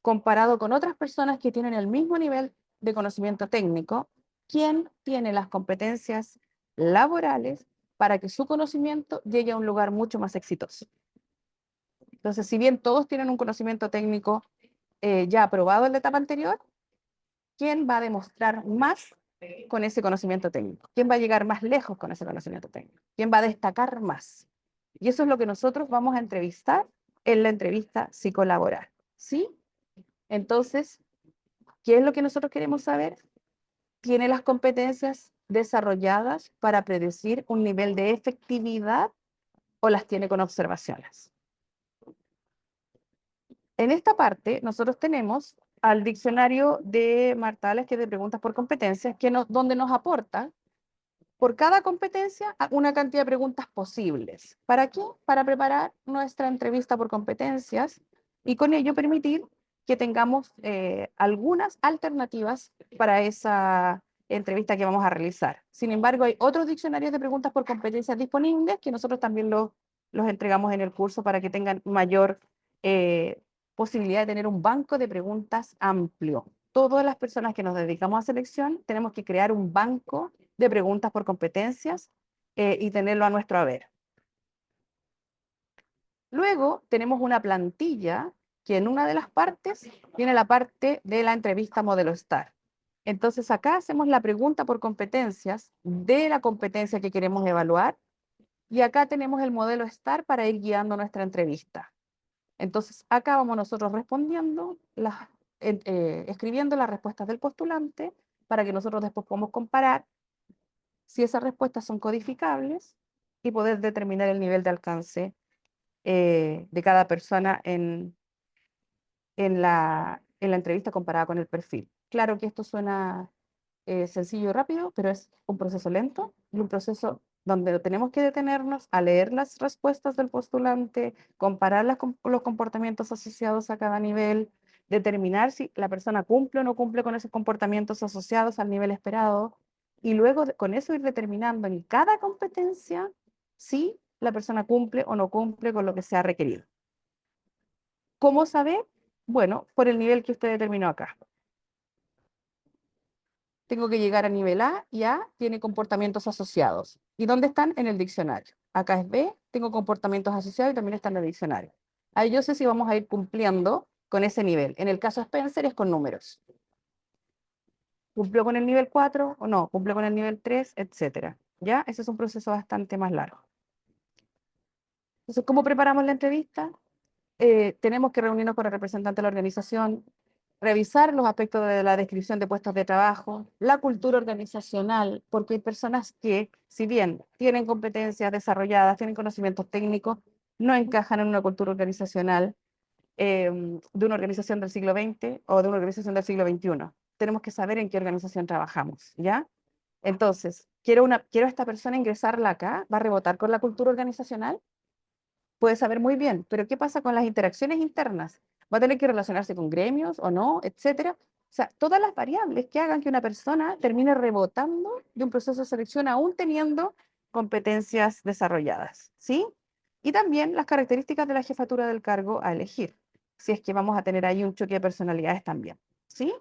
comparado con otras personas que tienen el mismo nivel de conocimiento técnico, quién tiene las competencias laborales para que su conocimiento llegue a un lugar mucho más exitoso. Entonces, si bien todos tienen un conocimiento técnico ya aprobado en la etapa anterior, ¿quién va a demostrar más con ese conocimiento técnico? ¿Quién va a llegar más lejos con ese conocimiento técnico? ¿Quién va a destacar más? Y eso es lo que nosotros vamos a entrevistar en la entrevista psicolaboral, ¿sí? Entonces, ¿qué es lo que nosotros queremos saber? ¿Tiene las competencias desarrolladas para predecir un nivel de efectividad o las tiene con observaciones? En esta parte, nosotros tenemos al diccionario de Martales, que es de preguntas por competencias, donde nos aporta por cada competencia una cantidad de preguntas posibles. ¿Para qué? Para preparar nuestra entrevista por competencias y con ello permitir que tengamos algunas alternativas para esa entrevista que vamos a realizar. Sin embargo, hay otros diccionarios de preguntas por competencias disponibles que nosotros también los entregamos en el curso para que tengan mayor posibilidad de tener un banco de preguntas amplio. Todas las personas que nos dedicamos a selección tenemos que crear un banco de preguntas por competencias y tenerlo a nuestro haber. Luego tenemos una plantilla que en una de las partes tiene la parte de la entrevista modelo STAR. Entonces acá hacemos la pregunta por competencias de la competencia que queremos evaluar y acá tenemos el modelo STAR para ir guiando nuestra entrevista. Entonces acá vamos nosotros respondiendo, escribiendo las respuestas del postulante para que nosotros después podamos comparar si esas respuestas son codificables y poder determinar el nivel de alcance de cada persona en la entrevista comparada con el perfil. Claro que esto suena sencillo y rápido, pero es un proceso lento y un proceso donde tenemos que detenernos a leer las respuestas del postulante, compararlas con los comportamientos asociados a cada nivel, determinar si la persona cumple o no cumple con esos comportamientos asociados al nivel esperado, y luego con eso ir determinando en cada competencia si la persona cumple o no cumple con lo que se ha requerido. ¿Cómo saber? Bueno, por el nivel que usted determinó acá. Tengo que llegar a nivel A y A tiene comportamientos asociados. ¿Y dónde están? En el diccionario. Acá es B, tengo comportamientos asociados y también están en el diccionario. Ahí yo sé si vamos a ir cumpliendo con ese nivel. En el caso de Spencer es con números. ¿Cumplió con el nivel 4 o no? ¿Cumplió con el nivel 3? Etcétera. ¿Ya? Ese es un proceso bastante más largo. Entonces, ¿cómo preparamos la entrevista? Tenemos que reunirnos con el representante de la organización, revisar los aspectos de la descripción de puestos de trabajo, la cultura organizacional, porque hay personas que, si bien tienen competencias desarrolladas, tienen conocimientos técnicos, no encajan en una cultura organizacional de una organización del siglo XX o de una organización del siglo XXI. Tenemos que saber en qué organización trabajamos, ¿ya? Entonces, quiero a esta persona ingresarla acá, ¿va a rebotar con la cultura organizacional? Puede saber muy bien, pero ¿qué pasa con las interacciones internas? ¿Va a tener que relacionarse con gremios o no, etcétera? O sea, todas las variables que hagan que una persona termine rebotando de un proceso de selección aún teniendo competencias desarrolladas, ¿sí? Y también las características de la jefatura del cargo a elegir, si es que vamos a tener ahí un choque de personalidades también, ¿sí?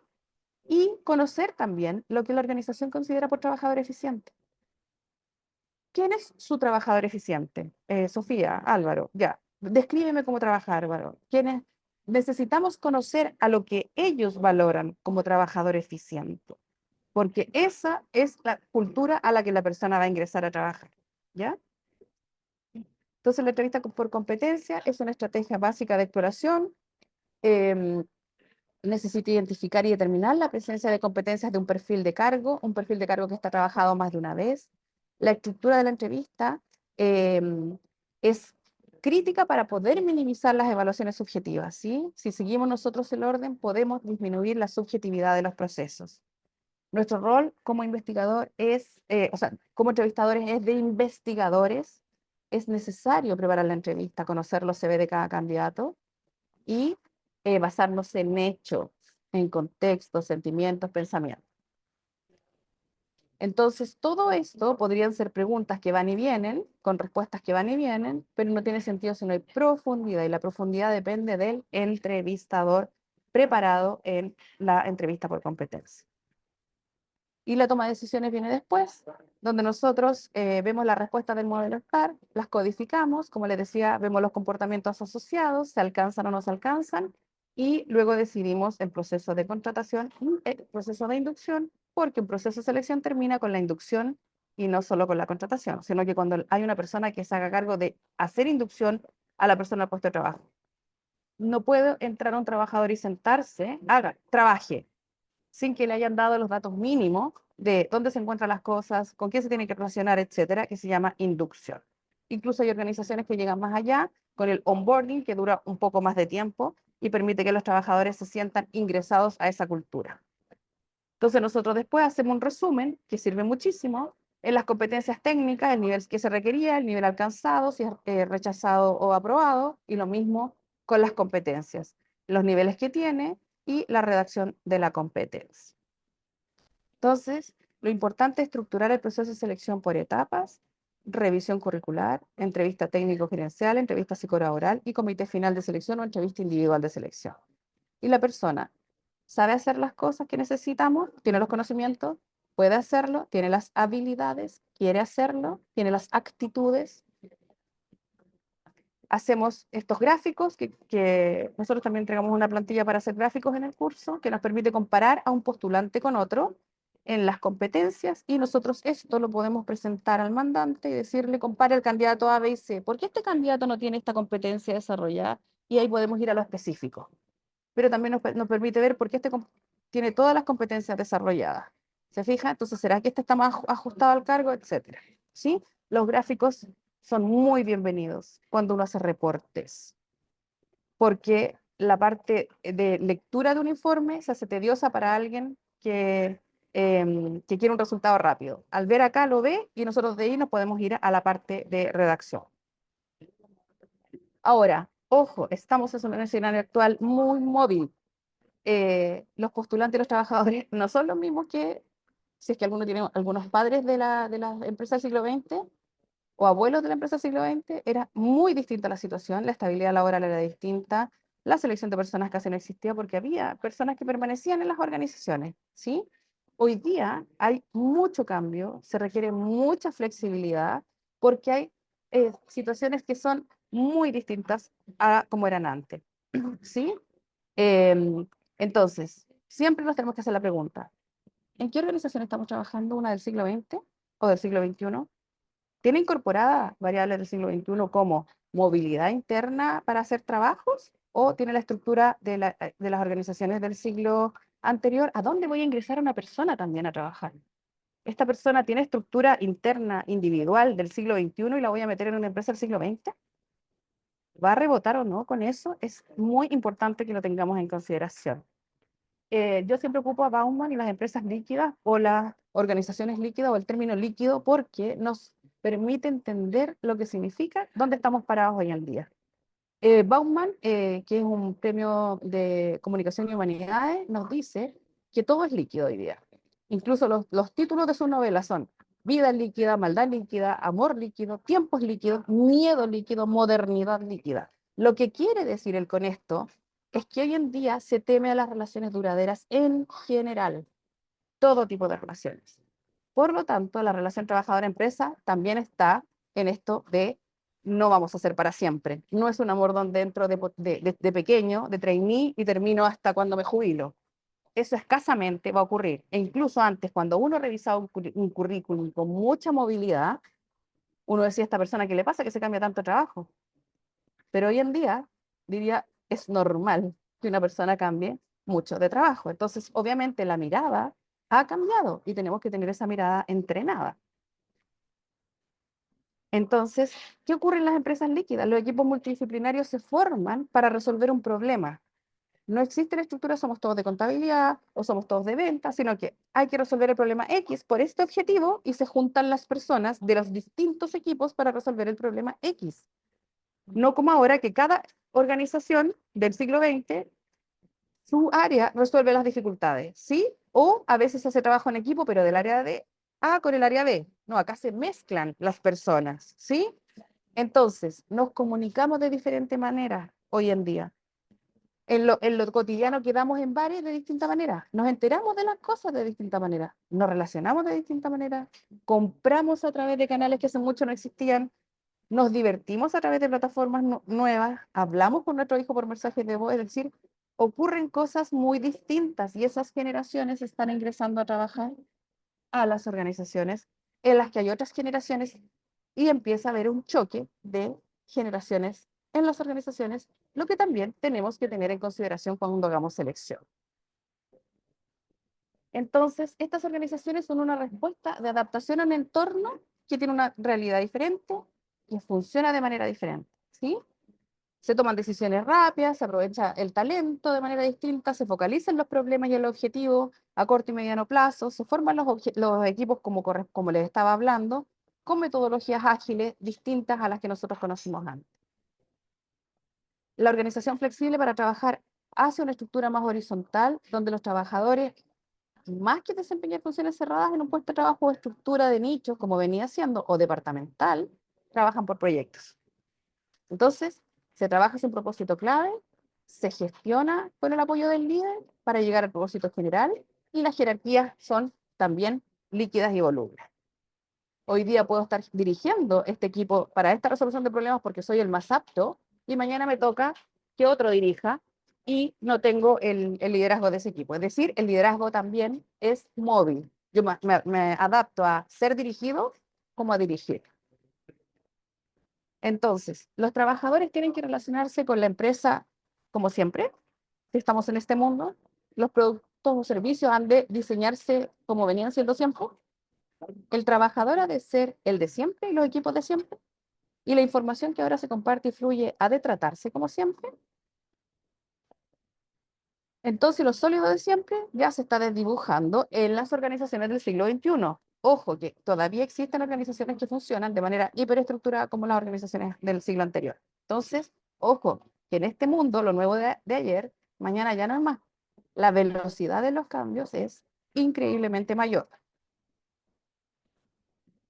Y conocer también lo que la organización considera por trabajador eficiente. ¿Quién es su trabajador eficiente? Sofía, Álvaro, ya. Descríbeme cómo trabaja Álvaro. Necesitamos conocer a lo que ellos valoran como trabajador eficiente, porque esa es la cultura a la que la persona va a ingresar a trabajar, ¿ya? Entonces, la entrevista por competencia es una estrategia básica de exploración. em, Necesita identificar y determinar la presencia de competencias de un perfil de cargo que está trabajado más de una vez. La estructura de la entrevista es crítica para poder minimizar las evaluaciones subjetivas, ¿sí? Si seguimos nosotros el orden, podemos disminuir la subjetividad de los procesos. Nuestro rol como investigador es, o sea, como entrevistadores es de investigadores. Es necesario preparar la entrevista, conocer los CV de cada candidato y basarnos en hechos, en contextos, sentimientos, pensamientos. Entonces, todo esto podrían ser preguntas que van y vienen, con respuestas que van y vienen, pero no tiene sentido si no hay profundidad, y la profundidad depende del entrevistador preparado en la entrevista por competencia. Y la toma de decisiones viene después, donde nosotros vemos las respuestas del modelo STAR, las codificamos, como les decía, vemos los comportamientos asociados, se alcanzan o no se alcanzan, y luego decidimos el proceso de contratación y el proceso de inducción, porque un proceso de selección termina con la inducción y no solo con la contratación, sino que cuando hay una persona que se haga cargo de hacer inducción a la persona al puesto de trabajo. No puede entrar un trabajador y sentarse, trabaje, sin que le hayan dado los datos mínimos de dónde se encuentran las cosas, con quién se tiene que relacionar, etcétera, que se llama inducción. Incluso hay organizaciones que llegan más allá con el onboarding, que dura un poco más de tiempo y permite que los trabajadores se sientan ingresados a esa cultura. Entonces nosotros después hacemos un resumen que sirve muchísimo en las competencias técnicas, el nivel que se requería, el nivel alcanzado, si es rechazado o aprobado, y lo mismo con las competencias, los niveles que tiene y la redacción de la competencia. Entonces, lo importante es estructurar el proceso de selección por etapas: revisión curricular, entrevista técnico-gerencial, entrevista psicolaboral y comité final de selección o entrevista individual de selección. Y la persona sabe hacer las cosas que necesitamos, tiene los conocimientos, puede hacerlo, tiene las habilidades, quiere hacerlo, tiene las actitudes. Hacemos estos gráficos, que nosotros también entregamos una plantilla para hacer gráficos en el curso, que nos permite comparar a un postulante con otro en las competencias, y nosotros esto lo podemos presentar al mandante y decirle: compare el candidato A, B y C, ¿por qué este candidato no tiene esta competencia desarrollada? Y ahí podemos ir a lo específico. Pero también nos permite ver por qué este tiene todas las competencias desarrolladas. ¿Se fija? Entonces, ¿será que este está más ajustado al cargo? Etcétera. ¿Sí? Los gráficos son muy bienvenidos cuando uno hace reportes, porque la parte de lectura de un informe se hace tediosa para alguien que quiere un resultado rápido. Al ver acá lo ve, y nosotros de ahí nos podemos ir a la parte de redacción. Ahora, ojo, estamos en un escenario actual muy móvil. Los postulantes y los trabajadores no son los mismos que, si es que alguno tiene algunos padres de la empresa del siglo XX o abuelos de la empresa del siglo XX. Era muy distinta la situación, la estabilidad laboral era distinta, la selección de personas casi no existía porque había personas que permanecían en las organizaciones, ¿sí? Hoy día hay mucho cambio, se requiere mucha flexibilidad, porque hay situaciones que son muy distintas a como eran antes, ¿sí? Em, entonces, siempre nos tenemos que hacer la pregunta: ¿en qué organización estamos trabajando? ¿Una del siglo XX o del siglo XXI? ¿Tiene incorporadas variables del siglo XXI como movilidad interna para hacer trabajos? ¿O tiene la estructura de las organizaciones del siglo anterior? ¿A dónde voy a ingresar a una persona también a trabajar? ¿Esta persona tiene estructura interna individual del siglo XXI y la voy a meter en una empresa del siglo XX? ¿Va a rebotar o no con eso? Es muy importante que lo tengamos en consideración. Yo siempre ocupo a Bauman y las empresas líquidas o las organizaciones líquidas o el término líquido, porque nos permite entender lo que significa, dónde estamos parados hoy en día. Bauman, que es un premio de comunicación y humanidades, nos dice que todo es líquido hoy día. Incluso los títulos de su novela son vida líquida, maldad líquida, amor líquido, tiempos líquidos, miedo líquido, modernidad líquida. Lo que quiere decir él con esto es que hoy en día se teme a las relaciones duraderas en general, todo tipo de relaciones. Por lo tanto, la relación trabajador-empresa también está en esto de no vamos a ser para siempre. No es un amor donde entro de pequeño, de trainee, y termino hasta cuando me jubilo. Eso escasamente va a ocurrir. E incluso antes, cuando uno revisaba un currículum con mucha movilidad, uno decía: ¿a esta persona qué le pasa que se cambia tanto de trabajo? Pero hoy en día, diría, es normal que una persona cambie mucho de trabajo. Entonces, obviamente, la mirada ha cambiado y tenemos que tener esa mirada entrenada. Entonces, ¿qué ocurre en las empresas líquidas? Los equipos multidisciplinarios se forman para resolver un problema. no existe la estructura, somos todos de contabilidad o somos todos de venta, sino que hay que resolver el problema X por este objetivo y se juntan las personas de los distintos equipos para resolver el problema X. No como ahora que cada organización del siglo XX, su área resuelve las dificultades, ¿sí? O a veces se hace trabajo en equipo, pero del área de A con el área B. No, acá se mezclan las personas, ¿sí? Entonces, nos comunicamos de diferente manera hoy en día. En lo cotidiano quedamos en bares de distinta manera, nos enteramos de las cosas de distinta manera, nos relacionamos de distinta manera, compramos a través de canales que hace mucho no existían, nos divertimos a través de plataformas nuevas, hablamos con nuestro hijo por mensajes de voz, es decir, ocurren cosas muy distintas y esas generaciones están ingresando a trabajar a las organizaciones en las que hay otras generaciones y empieza a haber un choque de generaciones en las organizaciones, lo que también tenemos que tener en consideración cuando hagamos selección. Entonces, estas organizaciones son una respuesta de adaptación a un entorno que tiene una realidad diferente, que funciona de manera diferente, ¿sí? Se toman decisiones rápidas, se aprovecha el talento de manera distinta, se focalizan los problemas y el objetivo a corto y mediano plazo, se forman los equipos como les estaba hablando, con metodologías ágiles distintas a las que nosotros conocimos antes. La organización flexible para trabajar hacia una estructura más horizontal, donde los trabajadores, más que desempeñar funciones cerradas en un puesto de trabajo o estructura de nicho, como venía siendo, o departamental, trabajan por proyectos. Entonces, se trabaja sin propósito clave, se gestiona con el apoyo del líder para llegar al propósito general y las jerarquías son también líquidas y volubles. Hoy día puedo estar dirigiendo este equipo para esta resolución de problemas porque soy el más apto y mañana me toca que otro dirija y no tengo el liderazgo de ese equipo. Es decir, el liderazgo también es móvil. Yo me adapto a ser dirigido como a dirigir. Entonces, los trabajadores tienen que relacionarse con la empresa como siempre, si estamos en este mundo. Los productos o servicios han de diseñarse como venían siendo siempre. El trabajador ha de ser el de siempre y los equipos de siempre. Y la información que ahora se comparte y fluye ha de tratarse como siempre. Entonces, lo sólido de siempre ya se está desdibujando en las organizaciones del siglo XXI. Ojo, que todavía existen organizaciones que funcionan de manera hiperestructurada como las organizaciones del siglo anterior. Entonces, ojo, que en este mundo, lo nuevo de ayer, mañana ya no es más. La velocidad de los cambios es increíblemente mayor.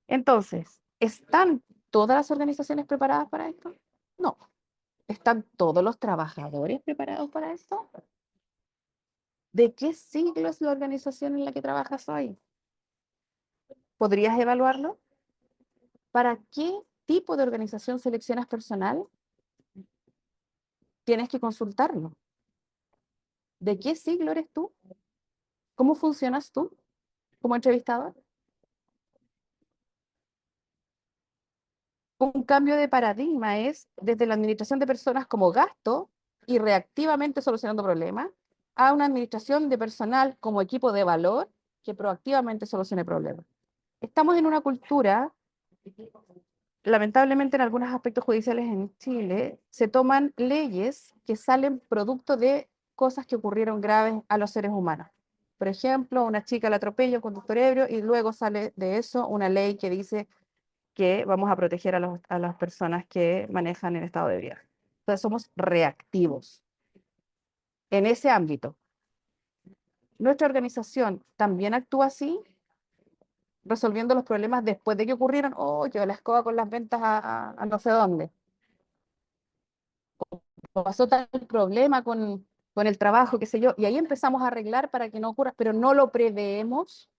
Entonces, ¿están todas las organizaciones preparadas para esto? No. ¿Están todos los trabajadores preparados para esto? ¿De qué siglo es la organización en la que trabajas hoy? ¿Podrías evaluarlo? ¿Para qué tipo de organización seleccionas personal? Tienes que consultarlo. ¿De qué siglo eres tú? ¿Cómo funcionas tú como entrevistador? Un cambio de paradigma es desde la administración de personas como gasto y reactivamente solucionando problemas a una administración de personal como equipo de valor que proactivamente solucione problemas. Estamos en una cultura, lamentablemente en algunos aspectos judiciales en Chile, se toman leyes que salen producto de cosas que ocurrieron graves a los seres humanos. Por ejemplo, una chica la atropella un conductor ebrio y luego sale de eso una ley que dice que vamos a proteger a las personas que manejan en estado de ebriedad. Entonces somos reactivos en ese ámbito. Nuestra organización también actúa así, resolviendo los problemas después de que ocurrieron. Oh, yo la escoba con las ventas a no sé dónde. O pasó tal problema con el trabajo, qué sé yo, y ahí empezamos a arreglar para que no ocurra, pero no lo preveemos,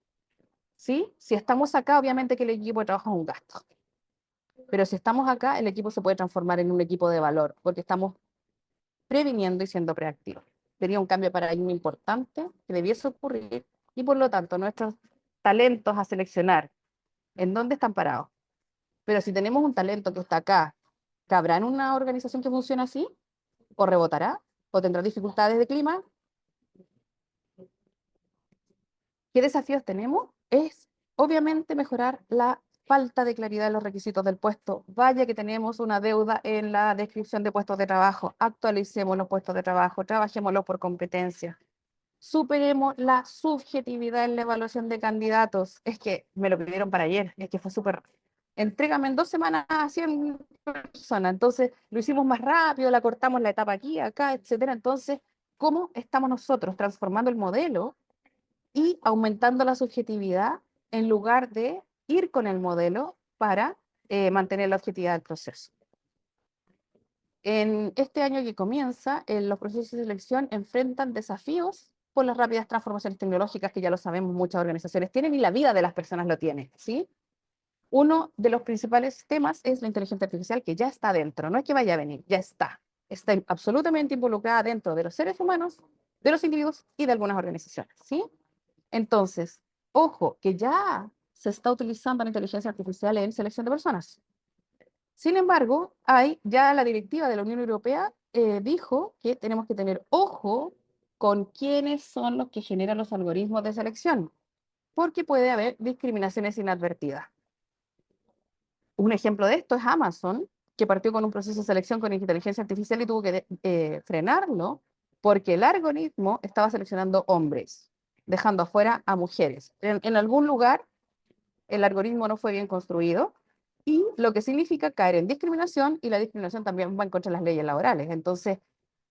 ¿sí? Si estamos acá, obviamente que el equipo de trabajo es un gasto. Pero si estamos acá, el equipo se puede transformar en un equipo de valor, porque estamos previniendo y siendo proactivos. Sería un cambio de paradigma importante que debiese ocurrir y por lo tanto nuestros talentos a seleccionar, ¿en dónde están parados? Pero si tenemos un talento que está acá, ¿cabrá en una organización que funciona así? ¿O rebotará? ¿O tendrá dificultades de clima? ¿Qué desafíos tenemos? Es obviamente mejorar la falta de claridad en los requisitos del puesto. Vaya que tenemos una deuda en la descripción de puestos de trabajo. Actualicemos los puestos de trabajo, trabajémoslos por competencia. Superemos la subjetividad en la evaluación de candidatos. Es que me lo pidieron para ayer, es que fue súper. Entrégame en 2 semanas a 100 personas. Entonces lo hicimos más rápido, la cortamos la etapa aquí, acá, etcétera. Entonces, ¿cómo estamos nosotros transformando el modelo y aumentando la subjetividad en lugar de ir con el modelo para mantener la objetividad del proceso? En este año que comienza, los procesos de selección enfrentan desafíos por las rápidas transformaciones tecnológicas que ya lo sabemos, muchas organizaciones tienen y la vida de las personas lo tiene, ¿sí? Uno de los principales temas es la inteligencia artificial que ya está dentro, no es que vaya a venir, ya está. Está absolutamente involucrada dentro de los seres humanos, de los individuos y de algunas organizaciones, ¿sí? Entonces, ojo, que ya se está utilizando la inteligencia artificial en selección de personas. Sin embargo, hay ya la directiva de la Unión Europea dijo que tenemos que tener ojo con quiénes son los que generan los algoritmos de selección, porque puede haber discriminaciones inadvertidas. Un ejemplo de esto es Amazon, que partió con un proceso de selección con inteligencia artificial y tuvo que frenarlo porque el algoritmo estaba seleccionando hombres, dejando afuera a mujeres. En algún lugar el algoritmo no fue bien construido y lo que significa caer en discriminación y la discriminación también va en contra de las leyes laborales. Entonces,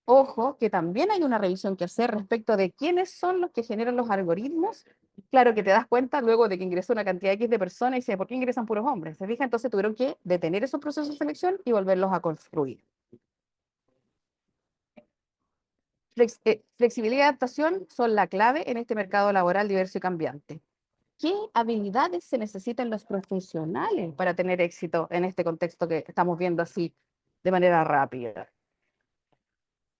ojo, que también hay una revisión que hacer respecto de quiénes son los que generan los algoritmos. Claro que te das cuenta luego de que ingresó una cantidad X de personas y dice, ¿por qué ingresan puros hombres? ¿Se fija? Entonces tuvieron que detener esos procesos de selección y volverlos a construir. Flexibilidad y adaptación son la clave en este mercado laboral diverso y cambiante. ¿Qué habilidades se necesitan los profesionales para tener éxito en este contexto que estamos viendo así de manera rápida?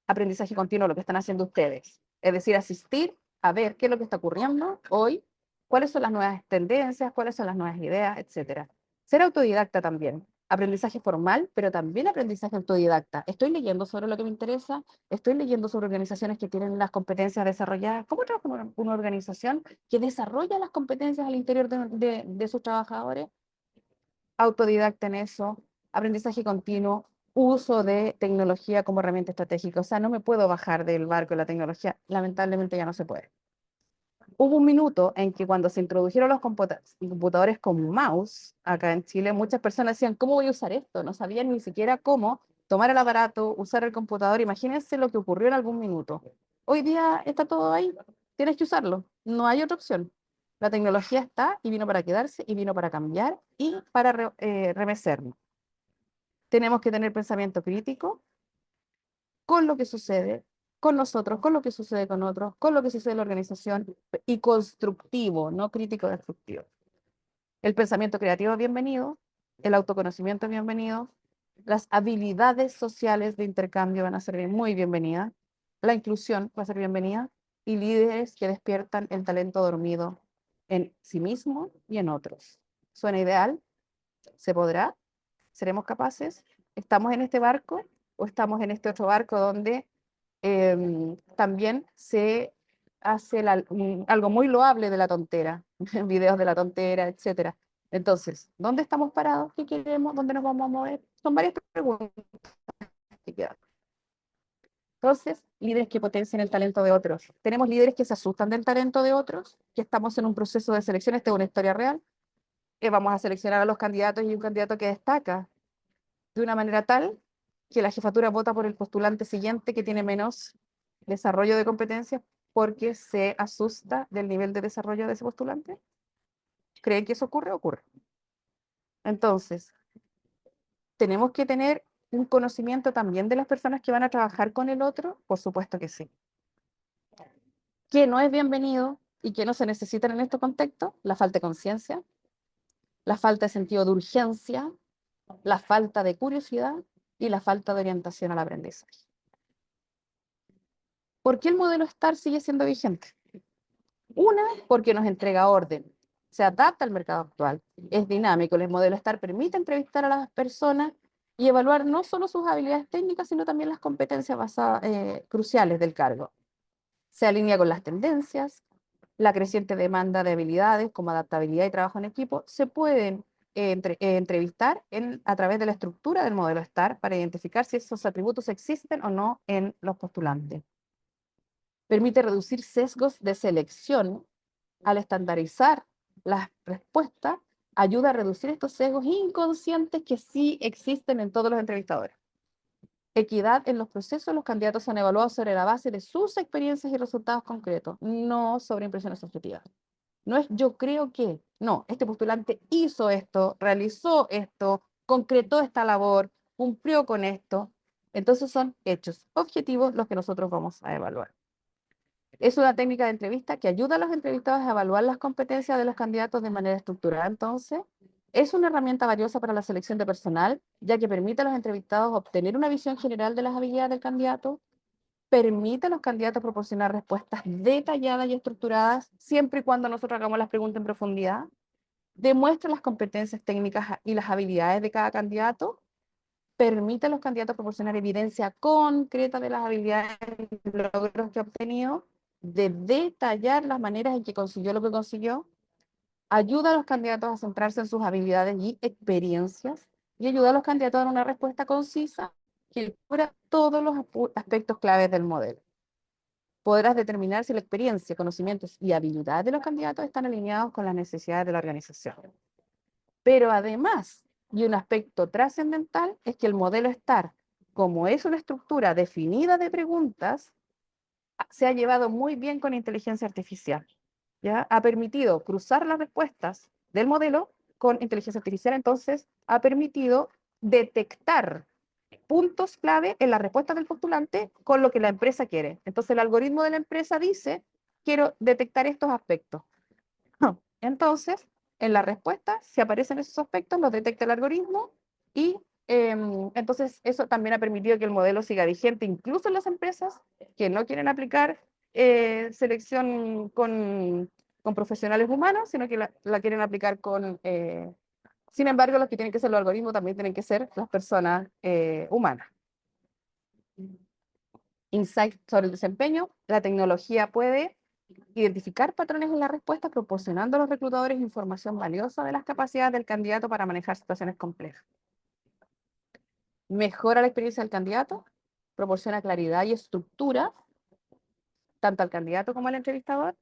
Aprendizaje continuo, lo que están haciendo ustedes. Es decir, asistir a ver qué es lo que está ocurriendo hoy, cuáles son las nuevas tendencias, cuáles son las nuevas ideas, etcétera. Ser autodidacta también. Aprendizaje formal, pero también aprendizaje autodidacta. Estoy leyendo sobre lo que me interesa, estoy leyendo sobre organizaciones que tienen las competencias desarrolladas. ¿Cómo trabaja una organización que desarrolla las competencias al interior de sus trabajadores? Autodidacta en eso, aprendizaje continuo, uso de tecnología como herramienta estratégica. O sea, no me puedo bajar del barco de la tecnología, lamentablemente ya no se puede. Hubo un minuto en que cuando se introdujeron los computadores con mouse, acá en Chile, muchas personas decían, ¿cómo voy a usar esto? No sabían ni siquiera cómo tomar el aparato, usar el computador. Imagínense lo que ocurrió en algún minuto. Hoy día está todo ahí, tienes que usarlo, no hay otra opción. La tecnología está y vino para quedarse y vino para cambiar y para remecernos. Tenemos que tener pensamiento crítico con lo que sucede con nosotros, con lo que sucede con otros, con lo que sucede en la organización y constructivo, no crítico destructivo. El pensamiento creativo es bienvenido, el autoconocimiento es bienvenido, las habilidades sociales de intercambio van a ser muy bienvenidas, la inclusión va a ser bienvenida y líderes que despiertan el talento dormido en sí mismo y en otros. ¿Suena ideal? ¿Se podrá? ¿Seremos capaces? ¿Estamos en este barco o estamos en este otro barco donde también se hace algo muy loable de la tontera, videos de la tontera, etcétera? Entonces, ¿dónde estamos parados? ¿Qué queremos? ¿Dónde nos vamos a mover? Son varias preguntas que quedan. Entonces, líderes que potencian el talento de otros. Tenemos líderes que se asustan del talento de otros, que estamos en un proceso de selección, esta es una historia real, que vamos a seleccionar a los candidatos y un candidato que destaca de una manera tal que la jefatura vota por el postulante siguiente que tiene menos desarrollo de competencias porque se asusta del nivel de desarrollo de ese postulante. ¿Creen que eso ocurre? Ocurre. Entonces, ¿tenemos que tener un conocimiento también de las personas que van a trabajar con el otro? Por supuesto que sí. ¿Qué no es bienvenido y que no se necesitan en estos contextos? La falta de conciencia, la falta de sentido de urgencia, la falta de curiosidad y la falta de orientación al aprendizaje. ¿Por qué el modelo STAR sigue siendo vigente? Una, porque nos entrega orden, se adapta al mercado actual, es dinámico. El modelo STAR permite entrevistar a las personas y evaluar no solo sus habilidades técnicas, sino también las competencias cruciales del cargo. Se alinea con las tendencias, la creciente demanda de habilidades como adaptabilidad y trabajo en equipo. Se pueden entrevistar a través de la estructura del modelo STAR para identificar si esos atributos existen o no en los postulantes. Permite reducir sesgos de selección al estandarizar las respuestas, ayuda a reducir estos sesgos inconscientes que sí existen en todos los entrevistadores. Equidad en los procesos, los candidatos son evaluados sobre la base de sus experiencias y resultados concretos, no sobre impresiones subjetivas. No es yo creo que, no, este postulante hizo esto, realizó esto, concretó esta labor, cumplió con esto. Entonces son hechos objetivos los que nosotros vamos a evaluar. Es una técnica de entrevista que ayuda a los entrevistados a evaluar las competencias de los candidatos de manera estructurada. Entonces, es una herramienta valiosa para la selección de personal, ya que permite a los entrevistados obtener una visión general de las habilidades del candidato, permite a los candidatos proporcionar respuestas detalladas y estructuradas, siempre y cuando nosotros hagamos las preguntas en profundidad, demuestra las competencias técnicas y las habilidades de cada candidato, permite a los candidatos proporcionar evidencia concreta de las habilidades y logros que ha obtenido, de detallar las maneras en que consiguió lo que consiguió, ayuda a los candidatos a centrarse en sus habilidades y experiencias, y ayuda a los candidatos a dar una respuesta concisa que cubra todos los aspectos claves del modelo. Podrás determinar si la experiencia, conocimientos y habilidades de los candidatos están alineados con las necesidades de la organización. Pero además, y un aspecto trascendental, es que el modelo STAR, como es una estructura definida de preguntas, se ha llevado muy bien con inteligencia artificial. ¿Ya? Ha permitido cruzar las respuestas del modelo con inteligencia artificial, entonces ha permitido detectar puntos clave en la respuesta del postulante con lo que la empresa quiere. Entonces el algoritmo de la empresa dice, quiero detectar estos aspectos. Entonces, en la respuesta, si aparecen esos aspectos, los detecta el algoritmo y entonces eso también ha permitido que el modelo siga vigente, incluso en las empresas que no quieren aplicar selección con profesionales humanos, sino que la quieren aplicar con... sin embargo, los que tienen que ser los algoritmos también tienen que ser las personas humanas. Insight sobre el desempeño. La tecnología puede identificar patrones en la respuesta, proporcionando a los reclutadores información valiosa de las capacidades del candidato para manejar situaciones complejas. Mejora la experiencia del candidato, proporciona claridad y estructura, tanto al candidato como al entrevistador.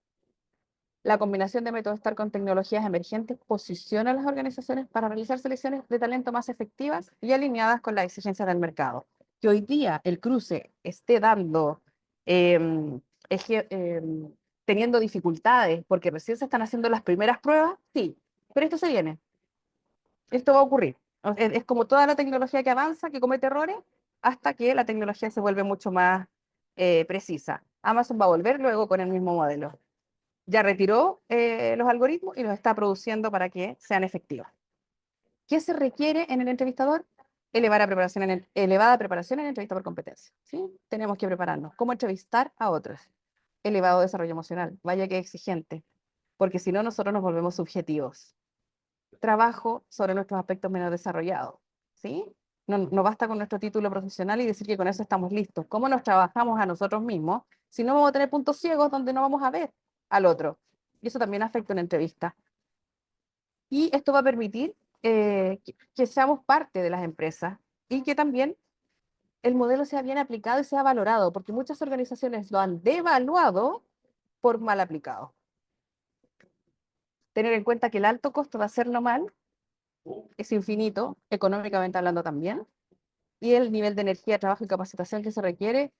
La combinación de métodos STAR con tecnologías emergentes posiciona a las organizaciones para realizar selecciones de talento más efectivas y alineadas con las exigencias del mercado. Que hoy día el cruce esté dando, em, teniendo dificultades porque recién se están haciendo las primeras pruebas, sí, pero esto se viene, esto va a ocurrir. Es como toda la tecnología que avanza, que comete errores, hasta que la tecnología se vuelve mucho más precisa. Amazon va a volver luego con el mismo modelo. Ya retiró los algoritmos y los está produciendo para que sean efectivos. ¿Qué se requiere en el entrevistador? Elevada preparación en la entrevista por competencia. ¿Sí? Tenemos que prepararnos. ¿Cómo entrevistar a otros? Elevado desarrollo emocional. Vaya que exigente, porque si no, nosotros nos volvemos subjetivos. Trabajo sobre nuestros aspectos menos desarrollados. ¿Sí? No basta con nuestro título profesional y decir que con eso estamos listos. ¿Cómo nos trabajamos a nosotros mismos? Si no, vamos a tener puntos ciegos donde no vamos a ver al otro. Y eso también afecta una entrevista. Y esto va a permitir que seamos parte de las empresas y que también el modelo sea bien aplicado y sea valorado, porque muchas organizaciones lo han devaluado por mal aplicado. Tener en cuenta que el alto costo de hacerlo mal es infinito, económicamente hablando también, y el nivel de energía, trabajo y capacitación que se requiere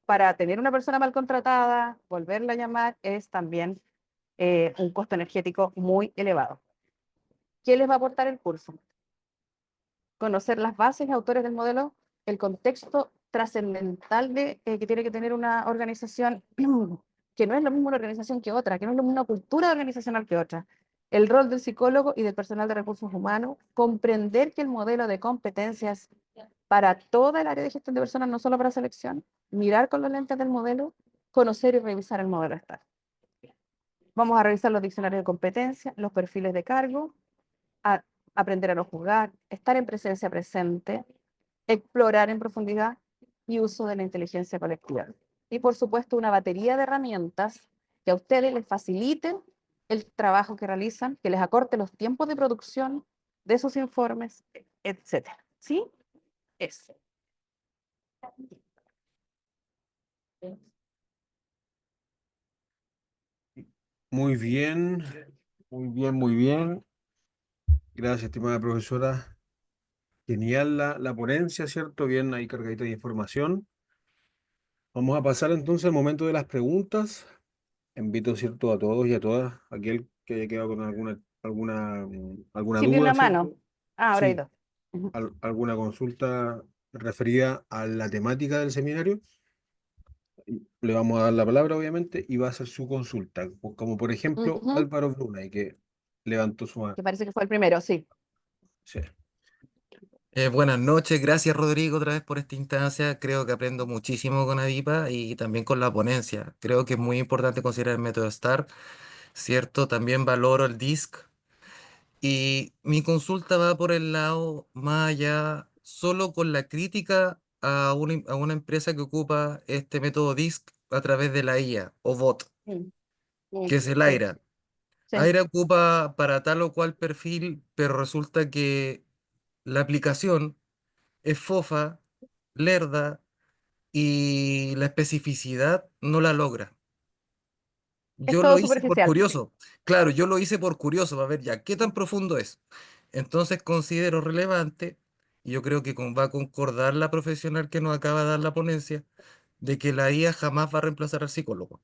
para tener una persona mal contratada, volverla a llamar, es también un costo energético muy elevado. ¿Qué les va a aportar el curso? Conocer las bases y autores del modelo, el contexto trascendental que tiene que tener una organización, que no es lo mismo una organización que otra, que no es lo mismo una cultura organizacional que otra. El rol del psicólogo y del personal de recursos humanos, comprender que el modelo de competencias para toda el área de gestión de personas, no solo para selección, mirar con los lentes del modelo, conocer y revisar el modelo STAR. Vamos a revisar los diccionarios de competencia, los perfiles de cargo, a aprender a no juzgar, estar en presencia presente, explorar en profundidad y uso de la inteligencia colectiva. Y por supuesto una batería de herramientas que a ustedes les faciliten el trabajo que realizan, que les acorte los tiempos de producción de sus informes, etcétera. ¿Sí? Eso. Muy bien, muy bien, muy bien. Gracias, estimada profesora. Genial la ponencia, ¿cierto? Bien ahí cargadita de información. Vamos a pasar entonces al momento de las preguntas. Invito, ¿cierto? A todos y a todas, aquel que haya quedado con alguna Sí, vi duda, una mano. ¿cierto? Ah, ahora hay Sí, dos. Ujú. alguna consulta referida a la temática del seminario. Le vamos a dar la palabra, obviamente, y va a ser su consulta. Como por ejemplo Ujú. Álvaro Brunay, que levantó su mano. Que parece que fue el primero, sí. Sí. Buenas noches, gracias Rodrigo otra vez por esta instancia. Creo que aprendo muchísimo con Avipa y también con la ponencia. Creo que es muy importante considerar el método STAR, ¿cierto? También valoro el DISC y mi consulta va por el lado más allá, solo con la crítica a una empresa que ocupa este método DISC a través de la IA o bot, Mm, que es el sí, AIRA. sí. AIRA ocupa para tal o cual perfil, pero resulta que la aplicación es fofa, lerda y la especificidad no la logra. Es Yo todo lo hice por superficial. curioso. Claro, yo lo hice por curioso, para ver ya qué tan profundo es. Entonces considero relevante, y yo creo que va a concordar la profesional que nos acaba de dar la ponencia, de que la IA jamás va a reemplazar al psicólogo.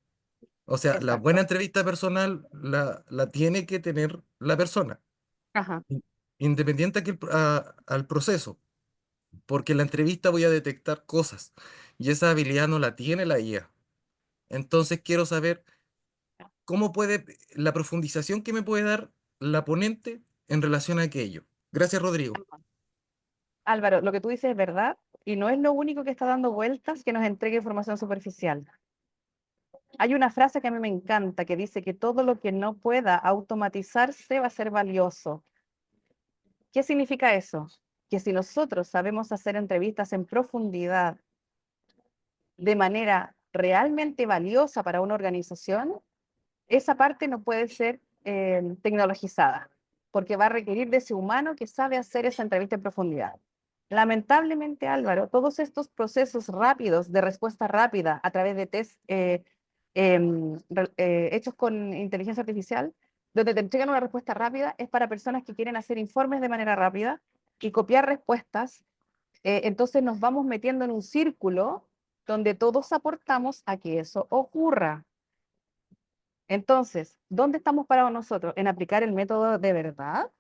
O sea, la buena Exacto. entrevista personal la tiene que tener la persona, Ajá. in- independiente al proceso, porque en la entrevista voy a detectar cosas y esa habilidad no la tiene la IA. Entonces quiero saber cómo puede, la profundización que me puede dar la ponente en relación a aquello. Gracias, Rodrigo. Álvaro, lo que tú dices es verdad y no es lo único que está dando vueltas que nos entregue información superficial. Hay una frase que a mí me encanta que dice que todo lo que no pueda automatizarse va a ser valioso. ¿Qué significa eso? Que si nosotros sabemos hacer entrevistas en profundidad de manera realmente valiosa para una organización, esa parte no puede ser tecnologizada, porque va a requerir de ese humano que sabe hacer esa entrevista en profundidad. Lamentablemente, Álvaro, todos estos procesos rápidos de respuesta rápida a través de test hechos con inteligencia artificial, donde te entregan una respuesta rápida, es para personas que quieren hacer informes de manera rápida y copiar respuestas. Entonces nos vamos metiendo en un círculo donde todos aportamos a que eso ocurra. Entonces, ¿dónde estamos parados nosotros? ¿En aplicar el método de verdad?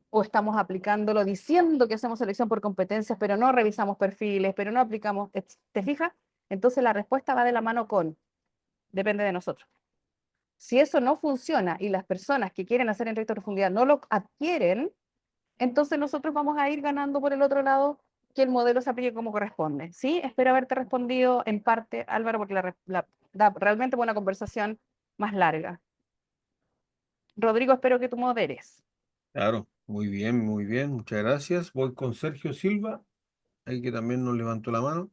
¿O estamos aplicándolo diciendo que hacemos selección por competencias, pero no revisamos perfiles, pero no aplicamos? ¿Te fijas? Entonces la respuesta va de la mano con, depende de nosotros. Si eso no funciona y las personas que quieren hacer entrevista de profundidad no lo adquieren, entonces nosotros vamos a ir ganando por el otro lado que el modelo se aplique como corresponde. ¿Sí? Espero haberte respondido en parte, Álvaro, porque da realmente buena conversación más larga. Rodrigo, espero que tú moderes. Claro, muy bien, muy bien. Muchas gracias. Voy con Sergio Silva, ahí que también nos levantó la mano.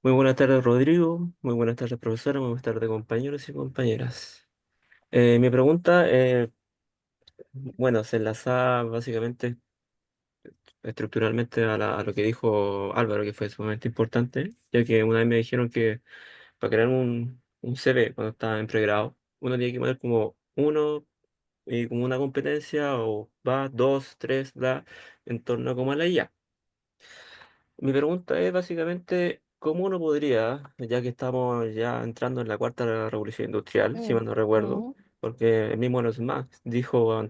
Muy buenas tardes, Rodrigo. Muy buenas tardes, profesora. Muy buenas tardes, compañeros y compañeras. Mi pregunta, bueno, se enlaza básicamente estructuralmente a lo que dijo Álvaro, que fue sumamente importante, ya que una vez me dijeron que para crear un CV cuando estaba en pregrado, uno tiene que poner como uno y como una competencia, o va, dos, tres, da, en torno como a la IA. Mi pregunta es básicamente, ¿cómo uno podría, ya que estamos ya entrando en la cuarta revolución industrial, si Mm, mal no recuerdo, mm. porque el mismo Elon Musk dijo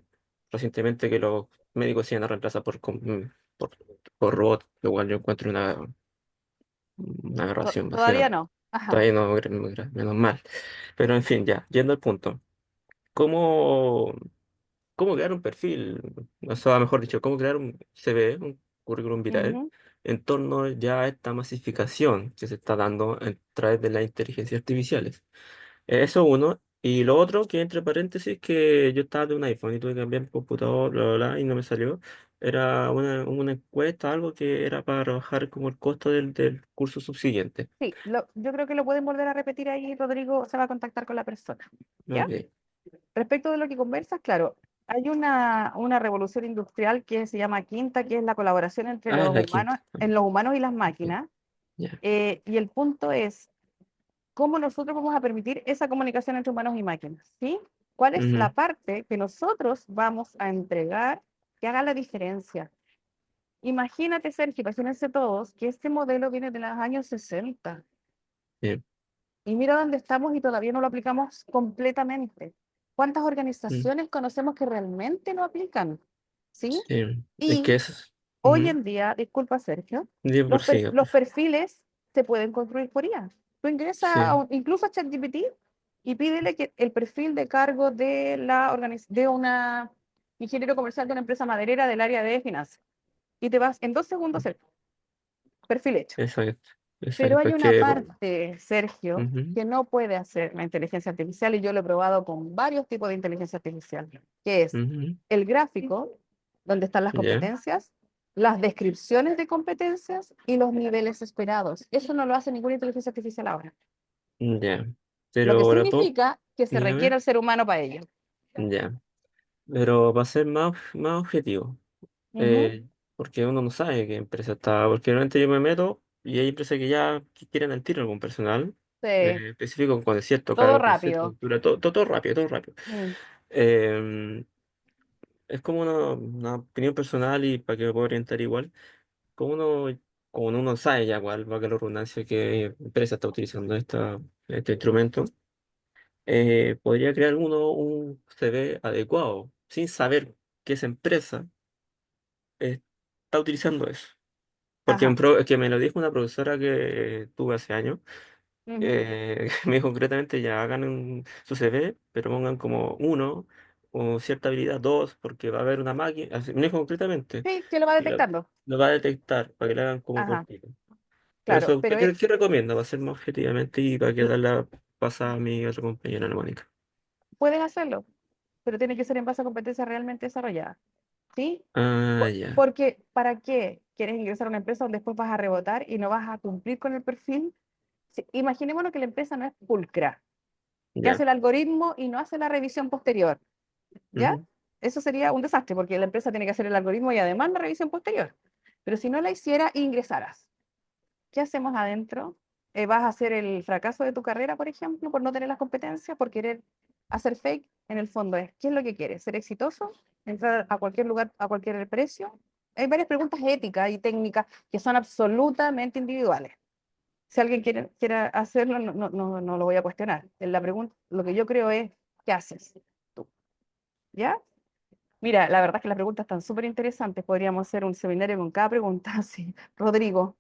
recientemente que los médicos se iban a reemplazar por, por robots, lo cual yo encuentro una aberración, Todavía básicamente. no. Ajá. Todavía no, menos mal. Pero en fin, ya, yendo al punto. ¿Cómo? ¿Cómo crear un perfil? O sea, mejor dicho, cómo crear un CV, un currículum vitae, Ujú. en torno ya a esta masificación que se está dando a través de las inteligencias artificiales. Eso uno. Y lo otro, que entre paréntesis, que yo estaba de un iPhone y tuve que cambiar mi computador, bla, bla, bla, y no me salió. Era una encuesta, algo que era para rebajar como el costo del curso subsiguiente. Sí, yo creo que lo pueden volver a repetir ahí, Rodrigo se va a contactar con la persona. ¿Ya? Ok. respecto de lo que conversas, claro, hay una revolución industrial que se llama quinta, que es la colaboración entre Ah, los la humanos, quinta. en los humanos y las Ya, máquinas. ya. Y el punto es cómo nosotros vamos a permitir esa comunicación entre humanos y máquinas, ¿sí? ¿Cuál es Ujú, la parte que nosotros vamos a entregar que haga la diferencia? Imagínate, Sergio, imagínense todos que este modelo viene de los años 60 bien, y mira dónde estamos y todavía no lo aplicamos completamente. ¿Cuántas mm, organizaciones conocemos que realmente lo aplican? ¿Sí? sí. Es que Y es. hoy en día, disculpa Sergio, Prosiga, los profe. perfiles se pueden construir por IA. Tú ingresas Sí, incluso a ChatGPT y pídele que el perfil de cargo de de una ingeniero comercial de una empresa maderera del área de finanzas. Y te vas en 2 segundos el perfil hecho. exacto, Pero exacto. hay Es una que. parte, Sergio, Ujú, que no puede hacer la inteligencia artificial y yo lo he probado con varios tipos de inteligencia artificial, que es ujú, el gráfico, donde están las ya, competencias, las descripciones de competencias y los niveles esperados. Eso no lo hace ninguna inteligencia artificial ahora, ya. lo Pero que ahora, significa que se requiere dígame. el ser humano para ello. Ya. Pero va a ser más objetivo. Ujú. eh, Porque uno no sabe qué empresa está. Porque realmente yo me meto y hay empresas que ya quieren al tiro algún personal Sí, específico con cierto todo cargo, con cierta rápido. altura, todo rápido, todo rápido. Mm. Eh, es como una opinión personal y para que me pueda orientar igual. Como uno, como uno sabe ya cuál va a la redundancia que empresa está utilizando este instrumento, podría crear uno un CV adecuado sin saber que esa empresa está utilizando eso. Porque Ajá. que me lo dijo una profesora que tuve hace años, Ujú. me dijo concretamente ya hagan su CV, pero pongan como uno o cierta habilidad, dos, porque va a haber una máquina, me dijo concretamente, Sí, que lo va y detectando. lo va a detectar para que le hagan como Ajá, cortito. Por claro, eso, pero ¿qué recomienda? Va a ser más objetivamente y para que darle la pasada a mi otra compañera, la Mónica. puedes hacerlo, pero tiene que ser en base a competencias realmente desarrolladas. ¿Sí? Ah, ya, Porque ¿para qué quieres ingresar a una empresa donde después vas a rebotar y no vas a cumplir con el perfil? Imaginémonos que la empresa no es pulcra, que hace ya. el algoritmo y no hace la revisión posterior, ¿ya? Ujú, Eso sería un desastre porque la empresa tiene que hacer el algoritmo y además la revisión posterior. Pero si no la hiciera, ingresaras. ¿Qué hacemos adentro? ¿Vas a hacer el fracaso de tu carrera, por ejemplo, por no tener las competencias, por querer hacer fake? En el fondo es, ¿qué es lo que quieres? ¿Ser exitoso? ¿Entrar a cualquier lugar, a cualquier precio? Hay varias preguntas éticas y técnicas que son absolutamente individuales. Si alguien quiere hacerlo, no lo voy a cuestionar. La pregunta, lo que yo creo es, ¿qué haces tú? ¿Ya? Mira, la verdad es que las preguntas están súper interesantes. Podríamos hacer un seminario con cada pregunta. Sí. Rodrigo,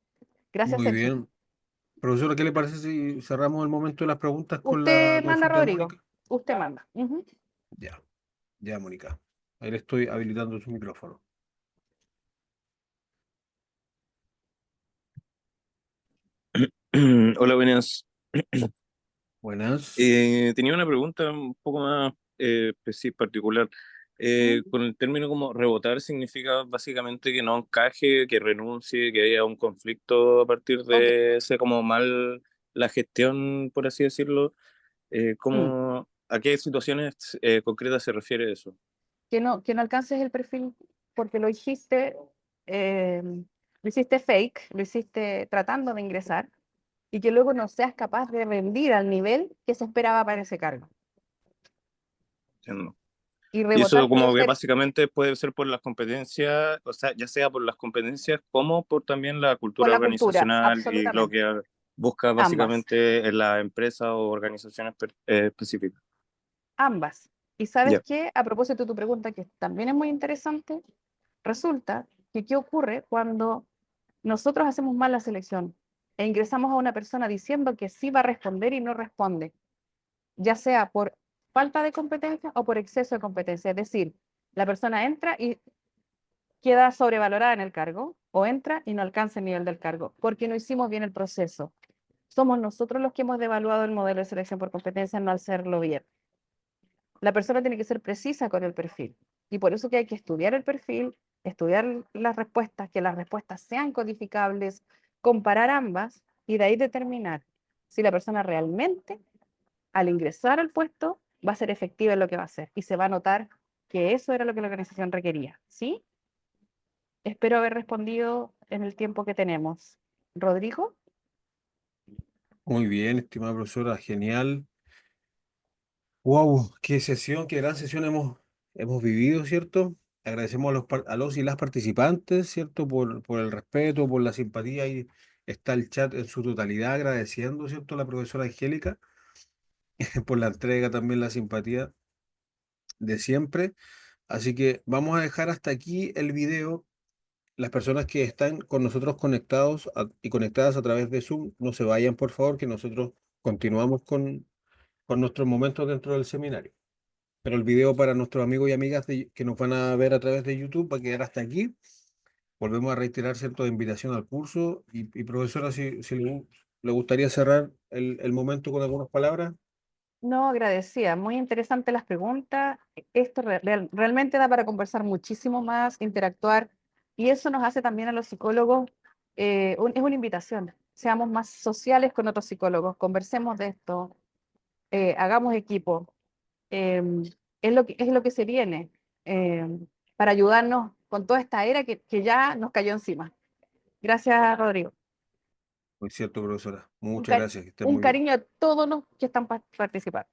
gracias, Muy Sergio. bien. Profesora, ¿qué le parece si cerramos el momento de las preguntas con la Usted manda, consulta de Rodrigo. Mónica? Usted manda. Ujú. Ya, ya, Mónica. Ahí le estoy habilitando su micrófono. Hola, buenas. Buenas. Tenía una pregunta un poco más particular. Mm. Con el término como rebotar significa básicamente que no encaje, que renuncie, que haya un conflicto a partir Ok. de ese como mal la gestión, por así decirlo. Mm. ¿A qué situaciones concretas se refiere eso? Que no alcances el perfil porque eh, lo hiciste fake, lo hiciste tratando de ingresar y que luego no seas capaz de rendir al nivel que se esperaba para ese cargo. Entiendo. Y Y eso rebotar puede como que ser básicamente puede ser por las competencias, o sea, ya sea por las competencias como por también la por cultura la cultura, organizacional y lo absolutamente. que busca Ambas, básicamente en la empresa o organizaciones específicas. ambas. Y sabes Ya, qué, a propósito de tu pregunta, que también es muy interesante, resulta que qué ocurre cuando nosotros hacemos mal la selección e ingresamos a una persona diciendo que sí va a responder y no responde, ya sea por falta de competencia o por exceso de competencia. Es decir, la persona entra y queda sobrevalorada en el cargo o entra y no alcanza el nivel del cargo porque no hicimos bien el proceso. Somos nosotros los que hemos devaluado el modelo de selección por competencia no hacerlo bien. La persona tiene que ser precisa con el perfil y por eso que hay que estudiar el perfil, estudiar las respuestas, que las respuestas sean codificables, comparar ambas y de ahí determinar si la persona realmente al ingresar al puesto va a ser efectiva en lo que va a hacer y se va a notar que eso era lo que la organización requería, ¿sí? Espero haber respondido en el tiempo que tenemos. Rodrigo, Muy bien, estimada profesora, genial. Wow, qué sesión, qué gran sesión hemos vivido, ¿cierto? Agradecemos a los y las participantes, ¿cierto? Por el respeto, por la simpatía, y está el chat en su totalidad agradeciendo, ¿cierto? A la profesora Angélica por la entrega, también la simpatía de siempre. Así que vamos a dejar hasta aquí el video. Las personas que están con nosotros conectados y conectadas a través de Zoom, no se vayan, por favor, que nosotros continuamos con nuestros momentos dentro del seminario. Pero el video para nuestros amigos y amigas que nos van a ver a través de YouTube va a quedar hasta aquí. Volvemos a reiterar, ¿cierto?, de invitación al curso. Y profesora, si le gustaría cerrar el momento con algunas palabras. no, agradecida, muy interesantes las preguntas. Esto realmente da para conversar muchísimo más, interactuar, y eso nos hace también a los psicólogos, es una invitación. Seamos más sociales con otros psicólogos, conversemos de esto, hagamos equipo. em, es lo que se viene, para ayudarnos con toda esta era que ya nos cayó encima. Gracias, Rodrigo. Muy cierto, profesora. Un, Muchas ca- gracias, que estén un muy bien. cariño a todos los que están participando.